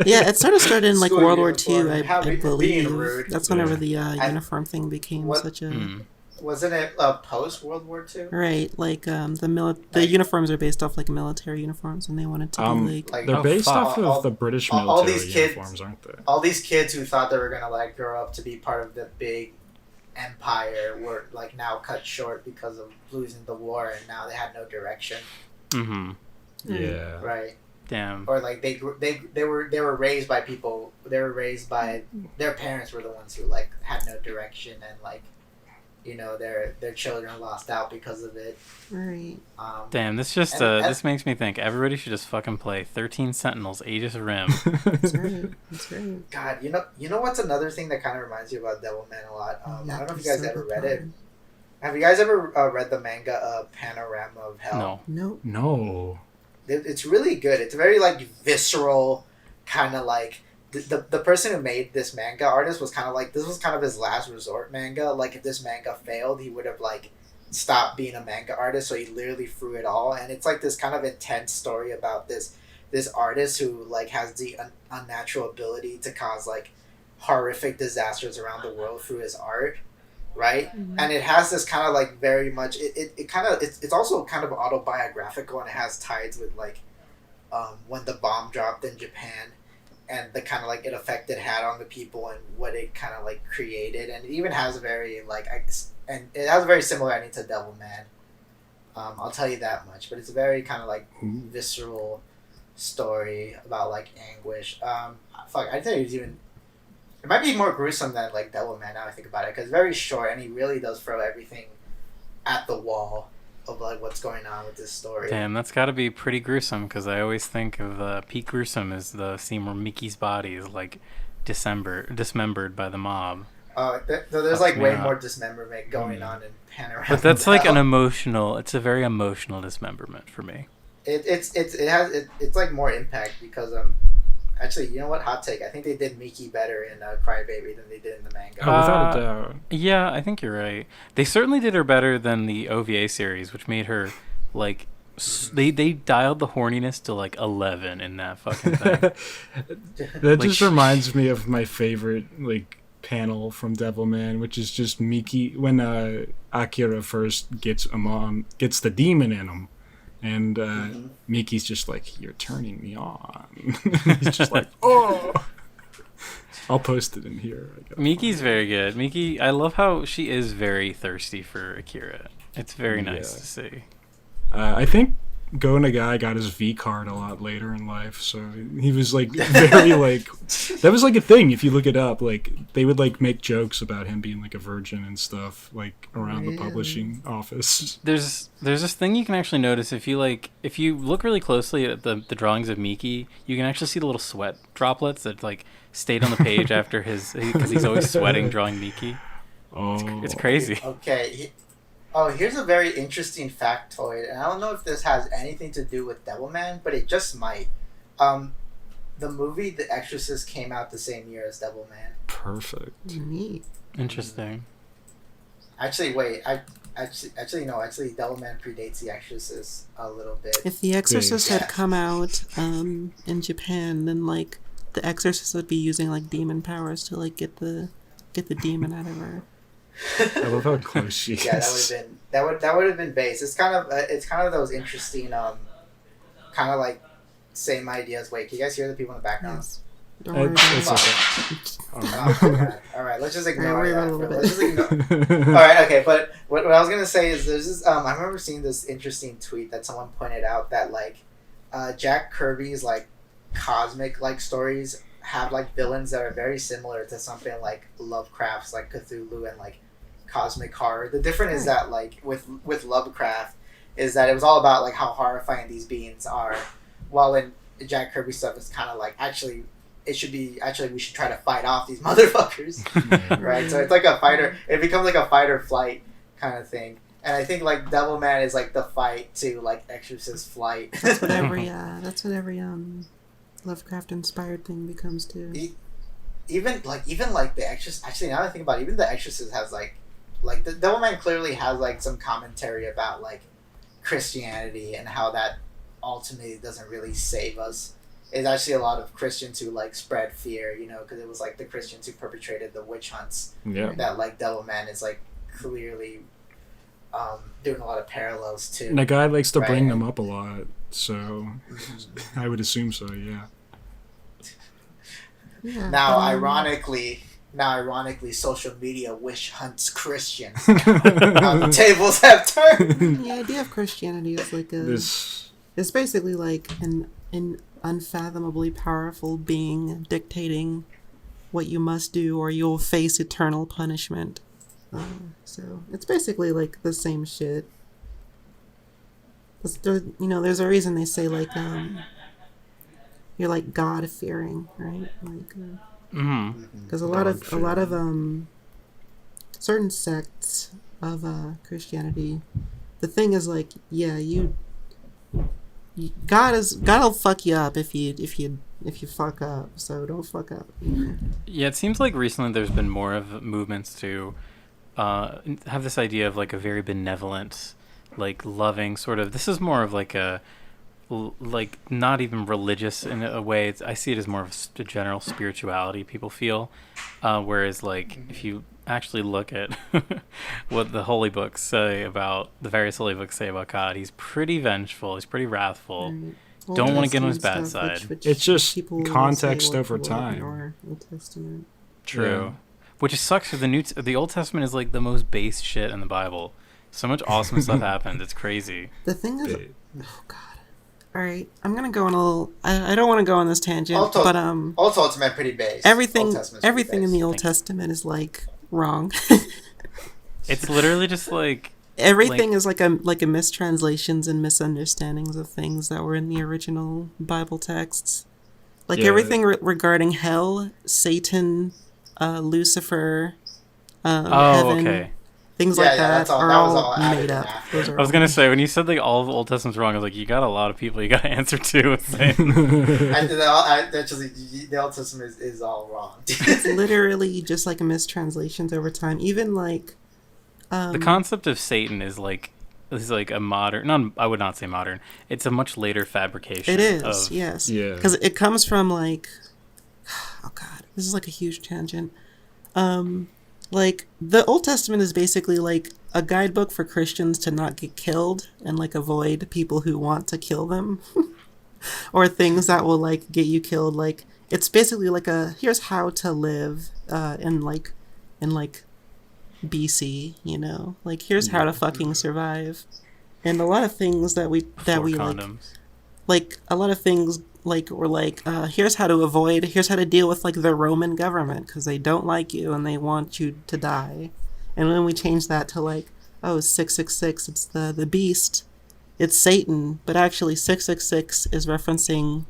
Yeah, it sort of started in like School World War uniform, II, I being believe. rude. That's whenever Yeah. the uniform thing became What- such a Wasn't it post World War II? right. Like the Like- uniforms are based off like military uniforms, and they wanted to be like Like They're Oh, based fuck. off of All- the British all military these kids- uniforms, aren't they? all these kids who thought they were gonna like grow up to be part of the big empire were like now cut short because of losing the war, and now they had no direction, Mm-hmm. Yeah. right? Damn. Or like they were raised by people. They were raised by their parents were the ones who like had no direction, and like you know their children lost out because of it. right. Damn, this just And- this makes me think everybody should just fucking play 13 Sentinels Aegis Rim. That's right. That's right. God, you know what's another thing that kind of reminds you about Devilman a lot. I don't know if you guys ever read it. Have you guys ever read the manga Panorama of Hell? No. Nope. No. It's really good. It's very like visceral, kind of like the person who made this manga artist was kind of like this was kind of his last resort manga. Like if this manga failed, he would have like stopped being a manga artist. So he literally threw it all, and it's like this kind of intense story about this artist who like has the unnatural ability to cause like horrific disasters around the world through his art. Right, and it has this kind of like very much. It kind of it's also kind of autobiographical, and it has ties with like when the bomb dropped in Japan, and the kind of like it effect it had on the people and what it kind of like created, and it even has a very like and it has a very similar ending to Devilman. I'll tell you that much, but it's a very kind of like visceral story about like anguish. Fuck, I think it's even. It might be more gruesome than like Devilman now I think about it, because it's very short and he really does throw everything at the wall of like what's going on with this story. Damn, that's got to be pretty gruesome because I always think of peak gruesome as the scene where Mickey's body is like dismembered by the mob. There's Fucks like me way up. more dismemberment going on in Panorama. But that's like Hell. it's a very emotional dismemberment for me. It's like more impact because actually, you know what? Hot take. I think they did Miki better in Crybaby than they did in the manga. Oh, without a doubt. Yeah, I think you're right. They certainly did her better than the OVA series, which made her like they dialed the horniness to like 11 in that fucking thing. That Like, just reminds me of my favorite like panel from Devilman, which is just Miki when Akira first gets the demon in him. And Miki's just like, "You're turning me on." He's just like, "Oh." I'll post it in here. Miki's very good. Miki, I love how she is very thirsty for Akira. It's very nice Yeah. to see. I think Go Nagai got his V card a lot later in life, so he was like very like that was like a thing. If you look it up, like they would like make jokes about him being like a virgin and stuff, like around the publishing office. There's this thing you can actually notice if you look really closely at the drawings of Miki, you can actually see the little sweat droplets that like stayed on the page after because he's always sweating drawing Miki. Oh, It's crazy. Okay. Here's a very interesting factoid, and I don't know if this has anything to do with Devilman, but it just might. The movie The Exorcist came out the same year as Devilman. perfect. Neat. Interesting. Actually, wait. Actually, no. Actually, Devilman predates The Exorcist a little bit. If The Exorcist Yeah. had come out in Japan, then like The Exorcist would be using like demon powers to like get the demon out of her. I love how close she is. Yeah, that would have been base. It's kind of those interesting kind of like same ideas. Wait, can you guys hear the people in the background? Yes. Don't worry It's about it. okay. Oh my god. All right, let's just ignore Alright, that. we're a little Let's just ignore. All right, okay. But what I was gonna say is there's this. I remember seeing this interesting tweet that someone pointed out that like, Jack Kirby's like cosmic like stories have like villains that are very similar to something like Lovecraft's like Cthulhu and like cosmic horror. The difference is that like with Lovecraft is that it was all about like how horrifying these beings are, while in Jack Kirby stuff it's kind of like actually we should try to fight off these motherfuckers, right? So it's like it becomes like a fight or flight kind of thing. And I think like Devilman is like the fight to like Exorcist flight. That's what every Lovecraft inspired thing becomes too. Even like the Exorcist. Actually, now that I think about it, even the Exorcist has like the Devilman clearly has like some commentary about like Christianity and how that ultimately doesn't really save us. It's actually a lot of Christians who like spread fear, because it was like the Christians who perpetrated the witch hunts. Yeah. That like Devilman is like clearly doing a lot of parallels to. And the guy likes to right? bring them up a lot, so I would assume so. Yeah. Yeah, Now, but, ironically, social media witch hunts Christians. Now the tables have turned. the idea of Christianity is like This. it's basically like an unfathomably powerful being dictating what you must do or you'll face eternal punishment. So it's basically like the same shit. There's a reason they say like you're like God fearing, right? Like because a lot of certain sects of Christianity, the thing is like God'll fuck you up if you fuck up. So don't fuck up. Yeah, it seems like recently there's been more of movements to have this idea of like a very benevolent, like loving sort of. This is more of like a like not even religious in a way. I see it as more of a general spirituality people feel, whereas like if you actually look at what the holy books say about the various holy books say about God, he's pretty vengeful, he's pretty wrathful. Old Don't want to get on Testament his bad stuff, side. which It's just people will context say over will time. ignore Old Testament. True. Yeah. Which sucks for the Old Testament is like the most base shit in the Bible. So much awesome stuff happens. It's crazy. The thing is, Bit. oh god. All right, I'm gonna go on a little. I don't want to go on this tangent, Also, but Old Testament pretty base. everything Old Testament's pretty everything in base. the Old Testament is like wrong. It's literally just like Everything is like a mistranslations and misunderstandings of things that were in the original Bible texts. Like Yeah. everything regarding hell, Satan, Lucifer, heaven, okay. things Yeah, like yeah, that that's all- are that was all all added made in up. after. Those are I was all- gonna say when you said like all of the Old Testament's wrong, I was like, you got a lot of people you got to answer to. With saying. The Old Testament is all wrong. It's literally just like mistranslations over time. Even like The concept of Satan is like a modern. I would not say modern. It's a much later fabrication. it is, Of, yes, Yeah. because it comes from like, oh god, this is like a huge tangent. Like the Old Testament is basically like a guidebook for Christians to not get killed and like avoid people who want to kill them, or things that will like get you killed. Like it's basically like here's how to live in BC, like here's how to fucking survive, and a lot of things that we condoms. like a lot of things like were like here's how to deal with like the Roman government because they don't like you and they want you to die. And when we change that to like 666, it's the beast, it's Satan, but actually 666 is referencing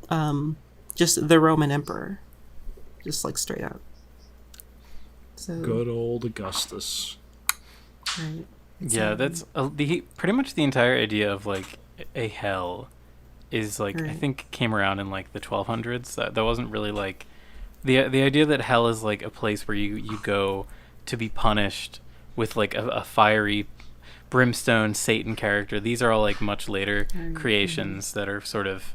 just the Roman emperor, just like straight out. So Good old Augustus. right. Yeah, that's pretty much the entire idea of like a hell is like I Right. think came around in like the 1200s. That wasn't really like the idea that hell is like a place where you go to be punished with like a fiery brimstone Satan character. These are all like much later Right. creations that are sort of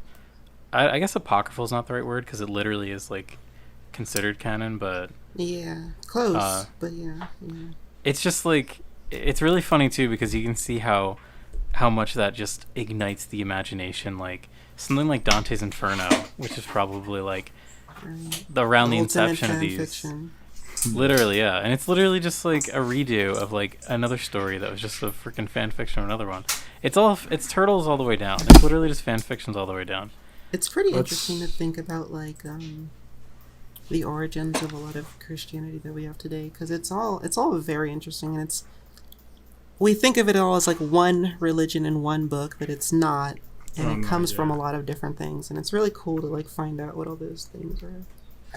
I guess apocryphal is not the right word because it literally is like considered canon, but Yeah, close, but yeah. it's just like it's really funny too because you can see how much that just ignites the imagination. Like something like Dante's Inferno, which is probably like Right. around the Ultimate inception of fan these. fiction. Literally, yeah. And it's literally just like a redo of like another story that was just a freaking fan fiction of another one. It's Turtles all the way down. It's literally just fan fictions all the way down. It's pretty interesting to think about, like, the origins of a lot of Christianity that we have today, because it's all very interesting, and we think of it all as like one religion in one book, but it's not, and it comes from a lot of different things, and it's really cool to like find out what all those things are.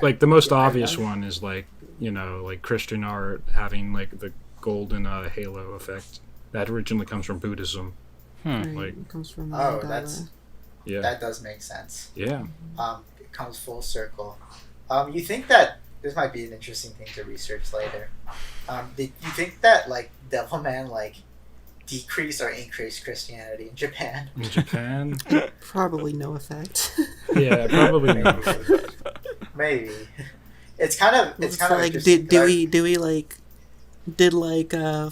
Like the most obvious one is like, you know, like Christian art having like the golden halo effect. That originally comes from Buddhism. Right, Like, it comes from that does make sense. Yeah. It comes full circle. You think that this might be an interesting thing to research later? Did you think that like Devilman like decreased or increased Christianity in Japan? In Japan? Probably no effect. Yeah, probably not. Maybe. It's kind of like did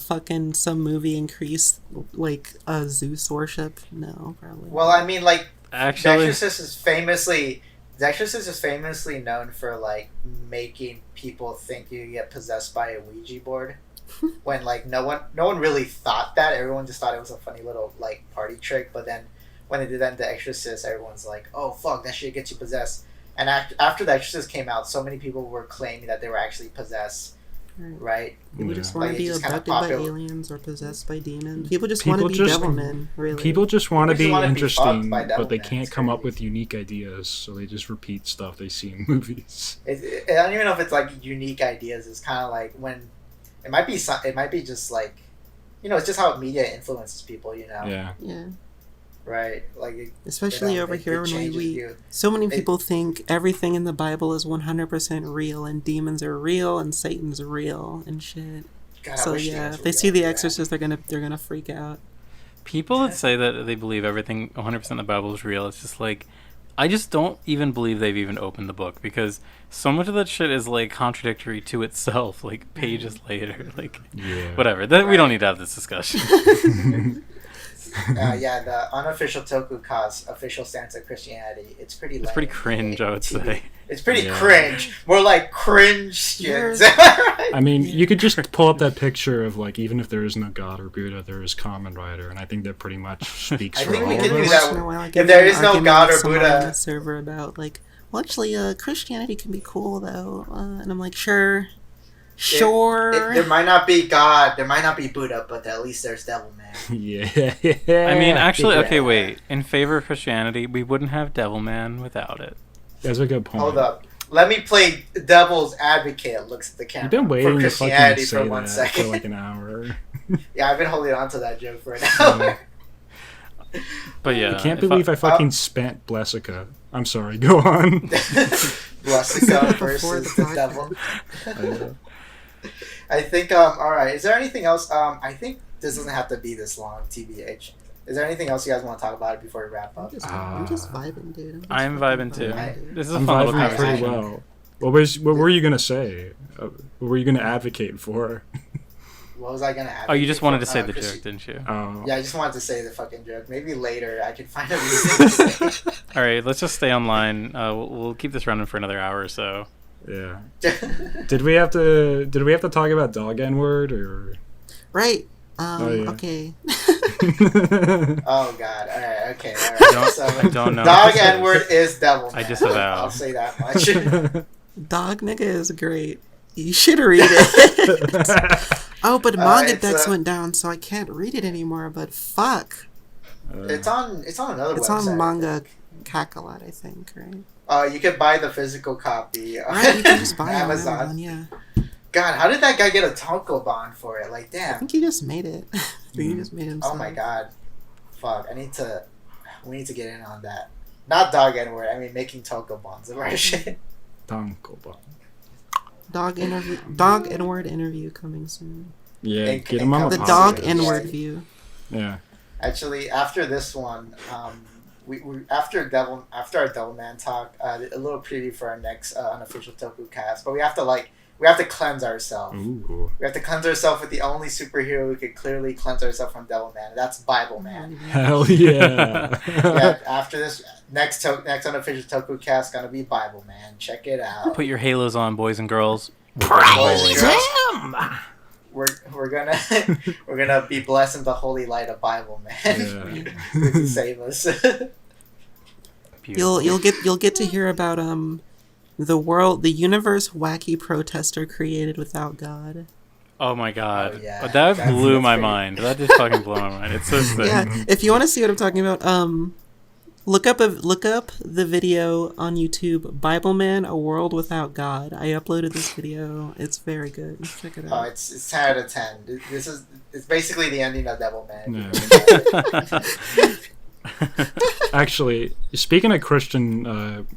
fucking some movie increase like a Zeus worship? No, probably. Well, I mean, like, Actually, The Exorcist is famously known for like making people think you get possessed by a Ouija board. When like no one really thought that. Everyone just thought it was a funny little like party trick. But then when they did that in The Exorcist, everyone's like, "Oh fuck, that shit gets you possessed." And after The Exorcist came out, so many people were claiming that they were actually possessed. Right? People just want to be abducted by aliens or possessed by demons. People just People want to be just- Devilmen, really. People just want to People just be wanna be interesting, fucked by but they Devilman. can't It's come up crazy. with unique ideas, so they just repeat stuff they see in movies. I don't even know if it's like unique ideas. It's kind of like when it might be just like, you know, it's just how media influences people. You know, Yeah. Yeah. right? Like Especially over here when changes we you. so many It- people think everything in the Bible is 100% real, and demons are real, and Satan's real, and shit. God, I So wish yeah, things if were they real see The like that. Exorcist, they're gonna freak out. people that say that they believe everything 100% in the Bible is real, it's just like, I just don't even believe they've even opened the book, because so much of that shit is like contradictory to itself, like pages later, like Yeah. whatever. We don't need to have this discussion. Yeah, the unofficial Tokucast official stance of Christianity. It's pretty. It's lame. pretty cringe, I would say. It's pretty Yeah. cringe. More like cringe skins. I mean, you could just pull up that picture of like, even if there is no God or Buddha, there is Kamen Rider, and I think that pretty much speaks I for think all we of can do us. that. Once in a while, I If get there in an is no argument God with or someone Buddha- on the server about like, well, actually, Christianity can be cool though, and I'm like, sure. There might not be God, there might not be Buddha, but at least there's Devilman. Yeah. I mean, actually, Yeah. okay, wait. In favor of Christianity, we wouldn't have Devilman without it. That's a good point. Hold up. Let me play devil's advocate. Looks at the camera. You've been waiting for to fucking Christianity say for that 1 second. for like an hour. Yeah, I've been holding on to that joke for an hour. But yeah, I can't if believe I fucking spent Blessica. I'm sorry, go on. Blessing God Before versus the the devil. Uh, I think. All right. Is there anything else? I think this doesn't have to be this long. TBH. Is there anything else you guys want to talk about before we wrap up? I'm just vibing, dude. I'm vibing too. dude. This is a I'm fun little vibing pretty conversation. well. What were you gonna say? What were you gonna advocate for? What was I gonna add? Oh, you just wanted to say the joke, didn't you? Yeah, I just wanted to say the fucking joke. Maybe later I could find a reason to say. All right, let's just stay online. We'll keep this running for another hour or so. Yeah. Did we have to talk about dog N-word or? Right. yeah. Okay. Oh god. All right. Okay. All right. I don't know. Dog N-word is devil. I man. disavow. I'll say that much. Dog nigga is great. You should read it. Oh, but manga it's, decks went down, so I can't read it anymore. But fuck, It's on another it's website. on Manga Kakalot, I think, right? You could buy the physical copy on Right, you can just buy it on Amazon. Amazon. Yeah, God, how did that guy get a Tonko bond for it? Like, I damn. think he just made it. He just made himself. Oh my god. Fuck. We need to get in on that. Not dog N-word. I mean, making Tonko bonds of our shit. Tankoba. Dog N-word interview coming soon. Yeah, And- get him on and The the dog podcast. N-word view. Yeah. Actually, after this one, we after our Devilman talk, a little preview for our next unofficial Tokucast. But we have to cleanse ourselves. Ooh. We have to cleanse ourselves with the only superhero who could clearly cleanse ourselves from Devilman. And that's Bible Man. Hell yeah. Yeah, after this next unofficial Tokucast gonna be Bible Man. Check it out. Put your halos on, boys and girls. Praise Holy. him! We're gonna we're gonna be blessed in the holy light of Bible, man. To save us. You'll get to hear about the universe wacky protester created without God. Oh my god. Oh, yeah. That blew That's my pretty- mind. That just fucking blew my mind. It's so sick. Yeah, if you want to see what I'm talking about, look up the video on YouTube, Bible Man: A World Without God. I uploaded this video. It's very good. Check it Oh, out. it's 10 out of 10. It's basically the ending of Devil Man. Yeah. Actually, speaking of Christian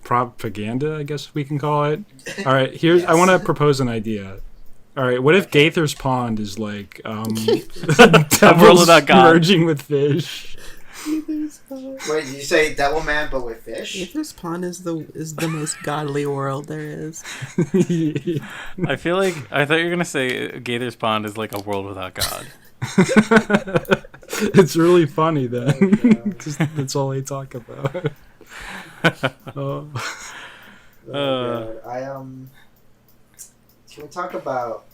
propaganda, I guess we can call it. All right, here's. I Yes. want to propose an idea. All right, what if Gaither's Pond is like devils without God. merging with fish? Wait, you say Devil Man but with fish? Gaither's Pond is the most godly world there is. I feel like I thought you were gonna say Gaither's Pond is like a world without God. It's really funny then. God. Just, that's all they talk about. Oh. God. Can we talk about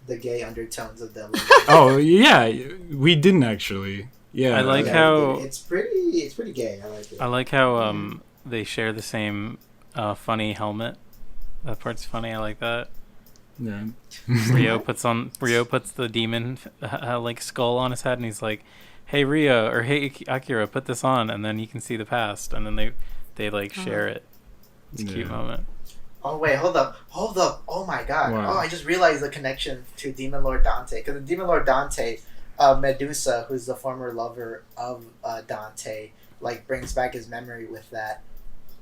the gay undertones of Devil Man? Oh yeah, we didn't actually. Yeah, I like Yeah, how- it's pretty gay. I like it. I like how they share the same funny helmet. That part's funny. I like that. Yeah. Rio puts the demon like skull on his head, and he's like, "Hey Rio, or hey Akira, put this on, and then you can see the past." And then they like share it. It's a cute Yeah. moment. Oh wait, hold up! Oh my god! Wow. Oh, I just realized the connection to Demon Lord Dante, because the Demon Lord Dante, Medusa, who's the former lover of Dante, like brings back his memory with that,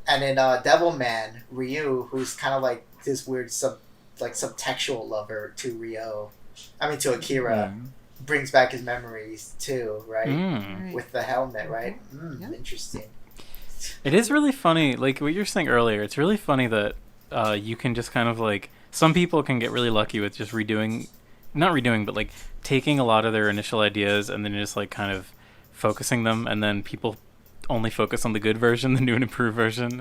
and in Devil Man, Ryu, who's kind of like this weird subtextual lover to Akira, Yeah. brings back his memories too, right? Mm. With the helmet, right? Yeah. Interesting. It is really funny, like what you were saying earlier. It's really funny that you can just kind of like some people can get really lucky with just not redoing, but like taking a lot of their initial ideas and then just like kind of focusing them, and then people only focus on the good version, the new and improved version,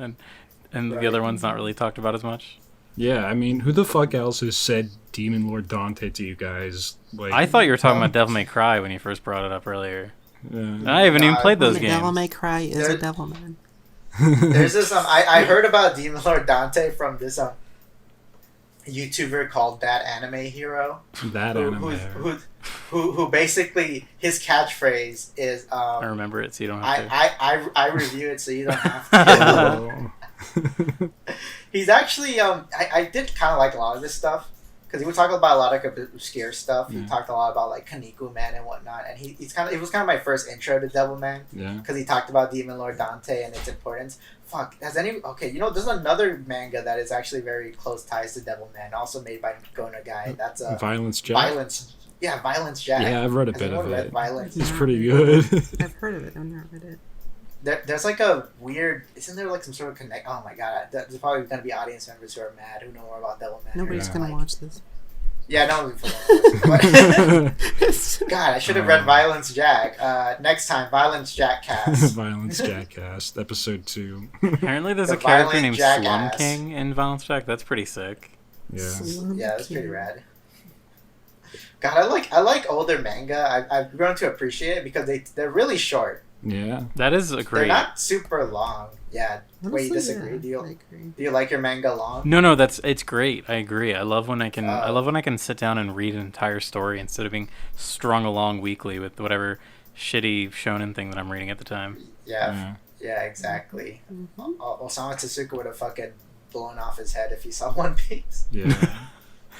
and the Right. other one's not really talked about as much. Yeah, I mean, who the fuck else has said Demon Lord Dante to you guys? Like, I thought you were talking about Devil May Cry when you first brought it up earlier. yeah. I haven't even played those Devil games. May Cry is There- a devil man. There's this I heard about Demon Lord Dante from this YouTuber called That Anime Hero, that anime. who basically his catchphrase is I remember it, so you don't have to. I review it so you don't have to. Oh. He's actually I did kind of like a lot of this stuff because he would talk about a lot of obscure stuff. He Yeah. talked a lot about like Kaneko Man and whatnot, and it was kind of my first intro to Devil Man. Yeah. Because he talked about Demon Lord Dante and its importance. Fuck, there's another manga that is actually very close ties to Devil Man, also made by Gona Guy. That's Violence Jack. Violence Jack. Yeah, I've read a Has bit anyone of read it. Violence? It's pretty good. I've heard of it. I've never read it. There's like a weird, isn't there like some sort of connect? Oh my god, there's probably gonna be audience members who are mad who know more about Devil Man. Nobody's Yeah. gonna watch this. Yeah, no one's gonna watch it. God, I should have read Um, Violence Jack. Next time, Violence Jack cast. Violence Jackcast, episode 2. Apparently, there's The a character violent named Slum jackass. King in Violence Jack. That's pretty sick. Yeah. Slum Yeah, that's pretty King. rad. God, I like older manga. I've grown to appreciate it because they're really short. Yeah. That is a They're great. not super long. Yeah. Wait, you Honestly, disagree? yeah, Do I you agree. like your manga long? No, it's great. I agree. I love when I can. I Oh. love when I can sit down and read an entire story instead of being strung along weekly with whatever shitty shonen thing that I'm reading at the time. Yeah. Yeah, exactly. Mhm. Osamu Tezuka would have fucking blown off his head if he saw One Piece. Yeah.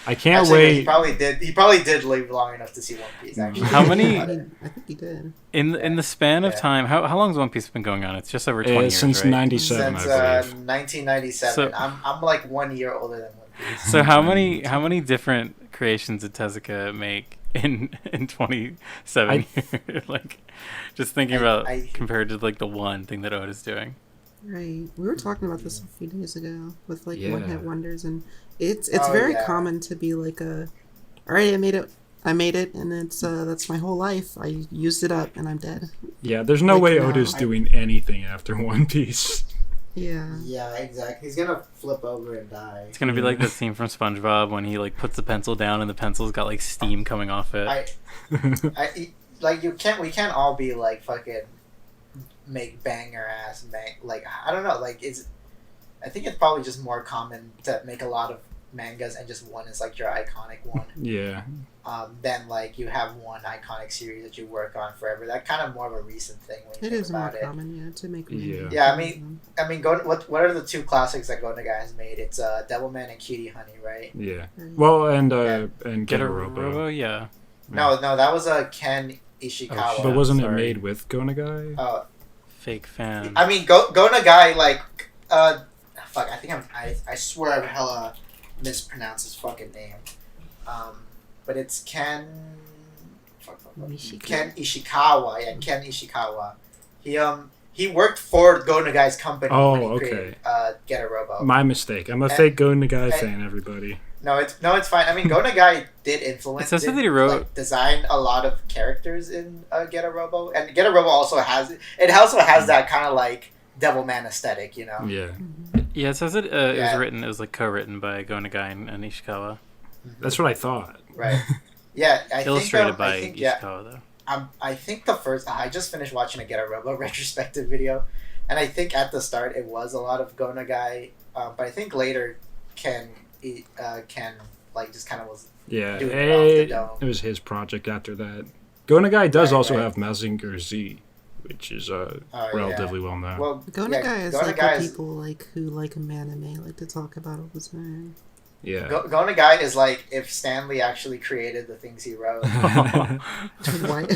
I can't Actually, He wait. probably did live long enough to see One Piece. Actually, How many- I think he did. In the span of Yeah. time, how long has One Piece been going on? It's just over 20 years, Since right? 97, Since I believe. 1997. So- I'm like 1 year older than One Piece. So how many different creations did Tezuka make in 27 years? Like, just thinking about compared to like the one thing that Oda's doing. Right. We were talking about this a few days ago with like Yeah. one hit wonders, and it's Oh, very yeah. common to be like all right, I made it, and it's that's my whole life. I used it up, and I'm dead. Yeah, there's no Like, way no, Oda's I- doing anything after One Piece. Yeah. Yeah, exactly. He's gonna flip over and die. It's gonna be like the scene from SpongeBob when he like puts the pencil down and the pencil's got like steam coming off it. Like we can't all be like fucking make banger ass like I don't know, like I think it's probably just more common to make a lot of mangas and just one is like your iconic one. Yeah. Then like you have one iconic series that you work on forever. That kind of more of a recent thing when you It think is more about common, yeah, to make. Yeah. Yeah, I mean, what are the two classics that Gonagai has made? It's Devilman and Cutie Honey, right? Yeah. Well, and Get a Robo. Robo, yeah. No, that was a Ken Ishikawa. But wasn't Sorry. it made with Gonagai? Oh, Fake fan. I mean, Gonagai, like, fuck, I swear I've hella mispronounced his fucking name. But it's Ken. Ken Ishikawa. Yeah, Ken Ishikawa. He worked for Gonagai's company when he created Get a Robo. My mistake. I'm a fake Gonagai fan, everybody. No, it's fine. I mean, Gonagai did influence. It says that he wrote like, design a lot of characters in Get a Robo, and Get a Robo also has that kind of like Devilman aesthetic, you know. Yeah. Yeah, it says it it was like co-written by Gonagai and Ishikawa. That's what I thought. Right. Yeah, Illustrated by I think, Ishikawa though. I think the first I just finished watching a Get a Robo retrospective video, and I think at the start it was a lot of Gonagai, but I think later Ken like just kind of was doing it off the dome. It was his project after that. Gonagai does also right. have Mazinger Z, which is relatively well known. Well, Gonagai is like Gonagai what people like who like anime like to talk about all the time. Yeah. Gonagai is like if Stanley actually created the things he wrote. Why?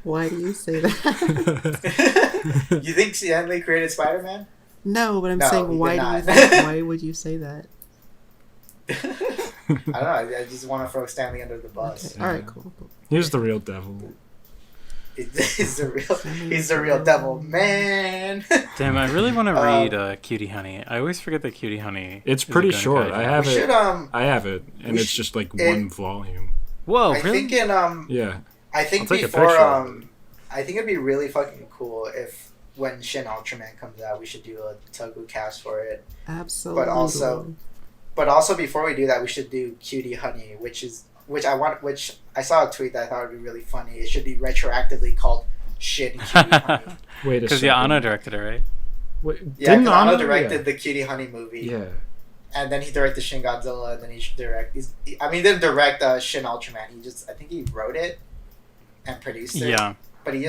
Why do you say that? You think Stanley created Spider-Man? No, but I'm No, saying he why did do you not. think, why would you say that? I don't know. I just want to throw Stanley under the bus. Okay. All right, cool. He's the real devil. He's the real devil, man. Damn, I really want to read Cutie Honey. I always forget that Cutie Honey. It's is a pretty Gonagai. short. I have We it. should, I have it, and it's just like one volume. Whoa, I really? think in Yeah. I think I'll take a before picture of I think it'd be really fucking cool if when Shin Ultraman comes out, we should do a Tokucast for it. Absolutely. But also before we do that, we should do Cutie Honey, which I saw a tweet that I thought would be really funny. It should be retroactively called Shin Cutie Honey. Wait a Because second. Anno directed it, right? Wait, Yeah, didn't because Anno Anno- directed the Cutie Honey movie. Yeah. And then he directed Shin Godzilla, and then he didn't direct Shin Ultraman. I think he wrote it and produced it. Yeah. But he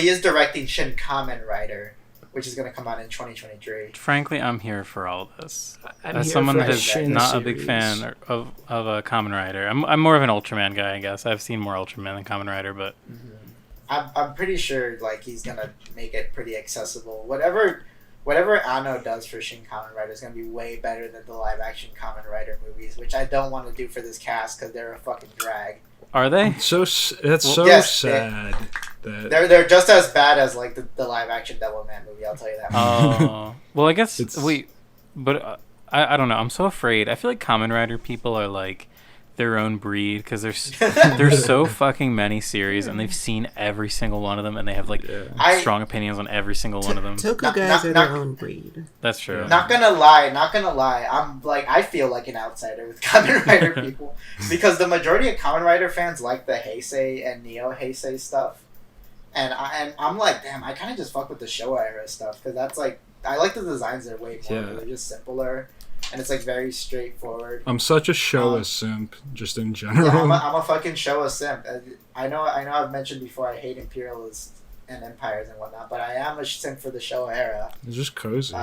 is directing Shin Kamen Rider, which is going to come out in 2023. Frankly, I'm here for all this. I'm As here someone for that the is Shin not a big series. fan of a Kamen Rider, I'm more of an Ultraman guy, I guess. I've seen more Ultraman than Kamen Rider, but I'm pretty sure like he's gonna make it pretty accessible. Whatever Anno does for Shin Kamen Rider is gonna be way better than the live action Kamen Rider movies, which I don't want to do for this cast because they're a fucking drag. are they? That's so yes, sad. That They're just as bad as like the live action Devilman movie. I'll tell you that. Oh, well, I guess It's- but I don't know. I'm so afraid. I feel like Kamen Rider people are like their own breed because there's so fucking many series and they've seen every single one of them and they have like strong opinions on every single one of them. Toku Not- guys not- are not- their own breed. That's true. Not gonna lie. I feel like an outsider with Kamen Rider people because the majority of Kamen Rider fans like the Heisei and Neo Heisei stuff, and I'm like, damn, I kind of just fuck with the Showa era stuff because that's like I like the designs there way more. Yeah. They're just simpler, and it's like very straightforward. I'm such a Showa simp, just in general. Yeah, I'm a fucking Showa simp. I know. I've mentioned before. I hate imperialists and empires and whatnot, but I am a simp for the Showa era. It's just cozy.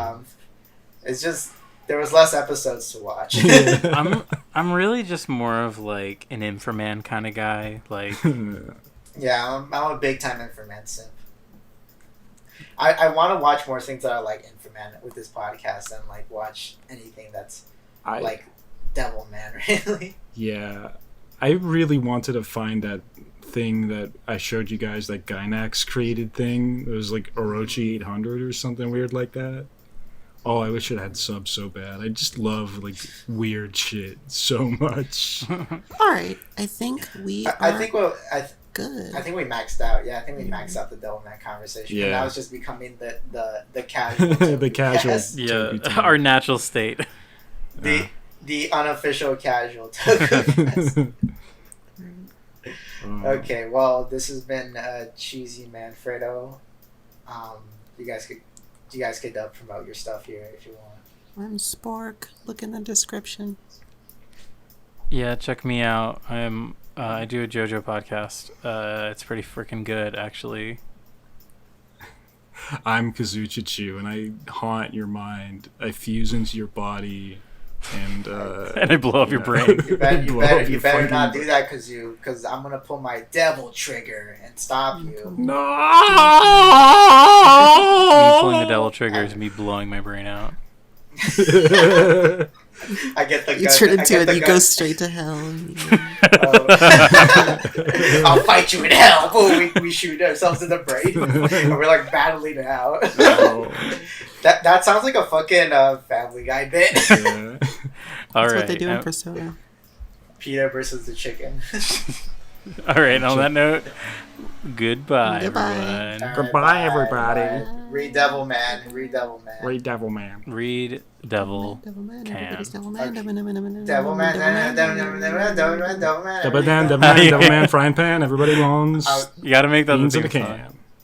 It's just there was less episodes to watch. I'm really just more of like an Inframan kind of guy. Like Yeah, I'm a big time Inframan simp. I want to watch more things that are like Inframan with this podcast and like watch anything that's like Devilman, really. Yeah, I really wanted to find that thing that I showed you guys, that Gynax created thing. It was like Orochi 800 or something weird like that. Oh, I wish it had subs so bad. I just love like weird shit so much. All right, I think we. I think good. I think we maxed out. Yeah, I think we maxed out the Devilman conversation. Yeah. And now it's just becoming the casual. The casual. Yes. Yeah, Toku our natural state. The unofficial casual. Tokucast. Okay, well, this has been Cheesymanfredo. You guys could promote your stuff here if you want. I'm Spork. Look in the description. Yeah, check me out. I do a JoJo podcast. It's pretty freaking good, actually. I'm Kazoo, and I haunt your mind. I fuse into your body, and And I blow up your brain. You better not do that, because I'm gonna pull my devil trigger and stop you. No. Me pulling the devil trigger is me blowing my brain out. I get the You gun. turn into I it, get you the go gun. straight to hell. I'll fight you in hell. Boom, we shoot ourselves in the brain. And we're like battling it out. No. That sounds like a fucking Family Guy bit. Yeah. All That's right. what they do in Persona. Peter versus the chicken. All right. On that note, goodbye, Goodbye. everyone. Alright, Goodbye, everybody. bye. Read Devilman. Read Devilman. Great devil man. Read Devil. Devilman, Can. everybody's Devilman, Okay. Devilman, Devilman. Devil man, frying pan. Everybody moans. You got to make that the Beans in theme the song. can.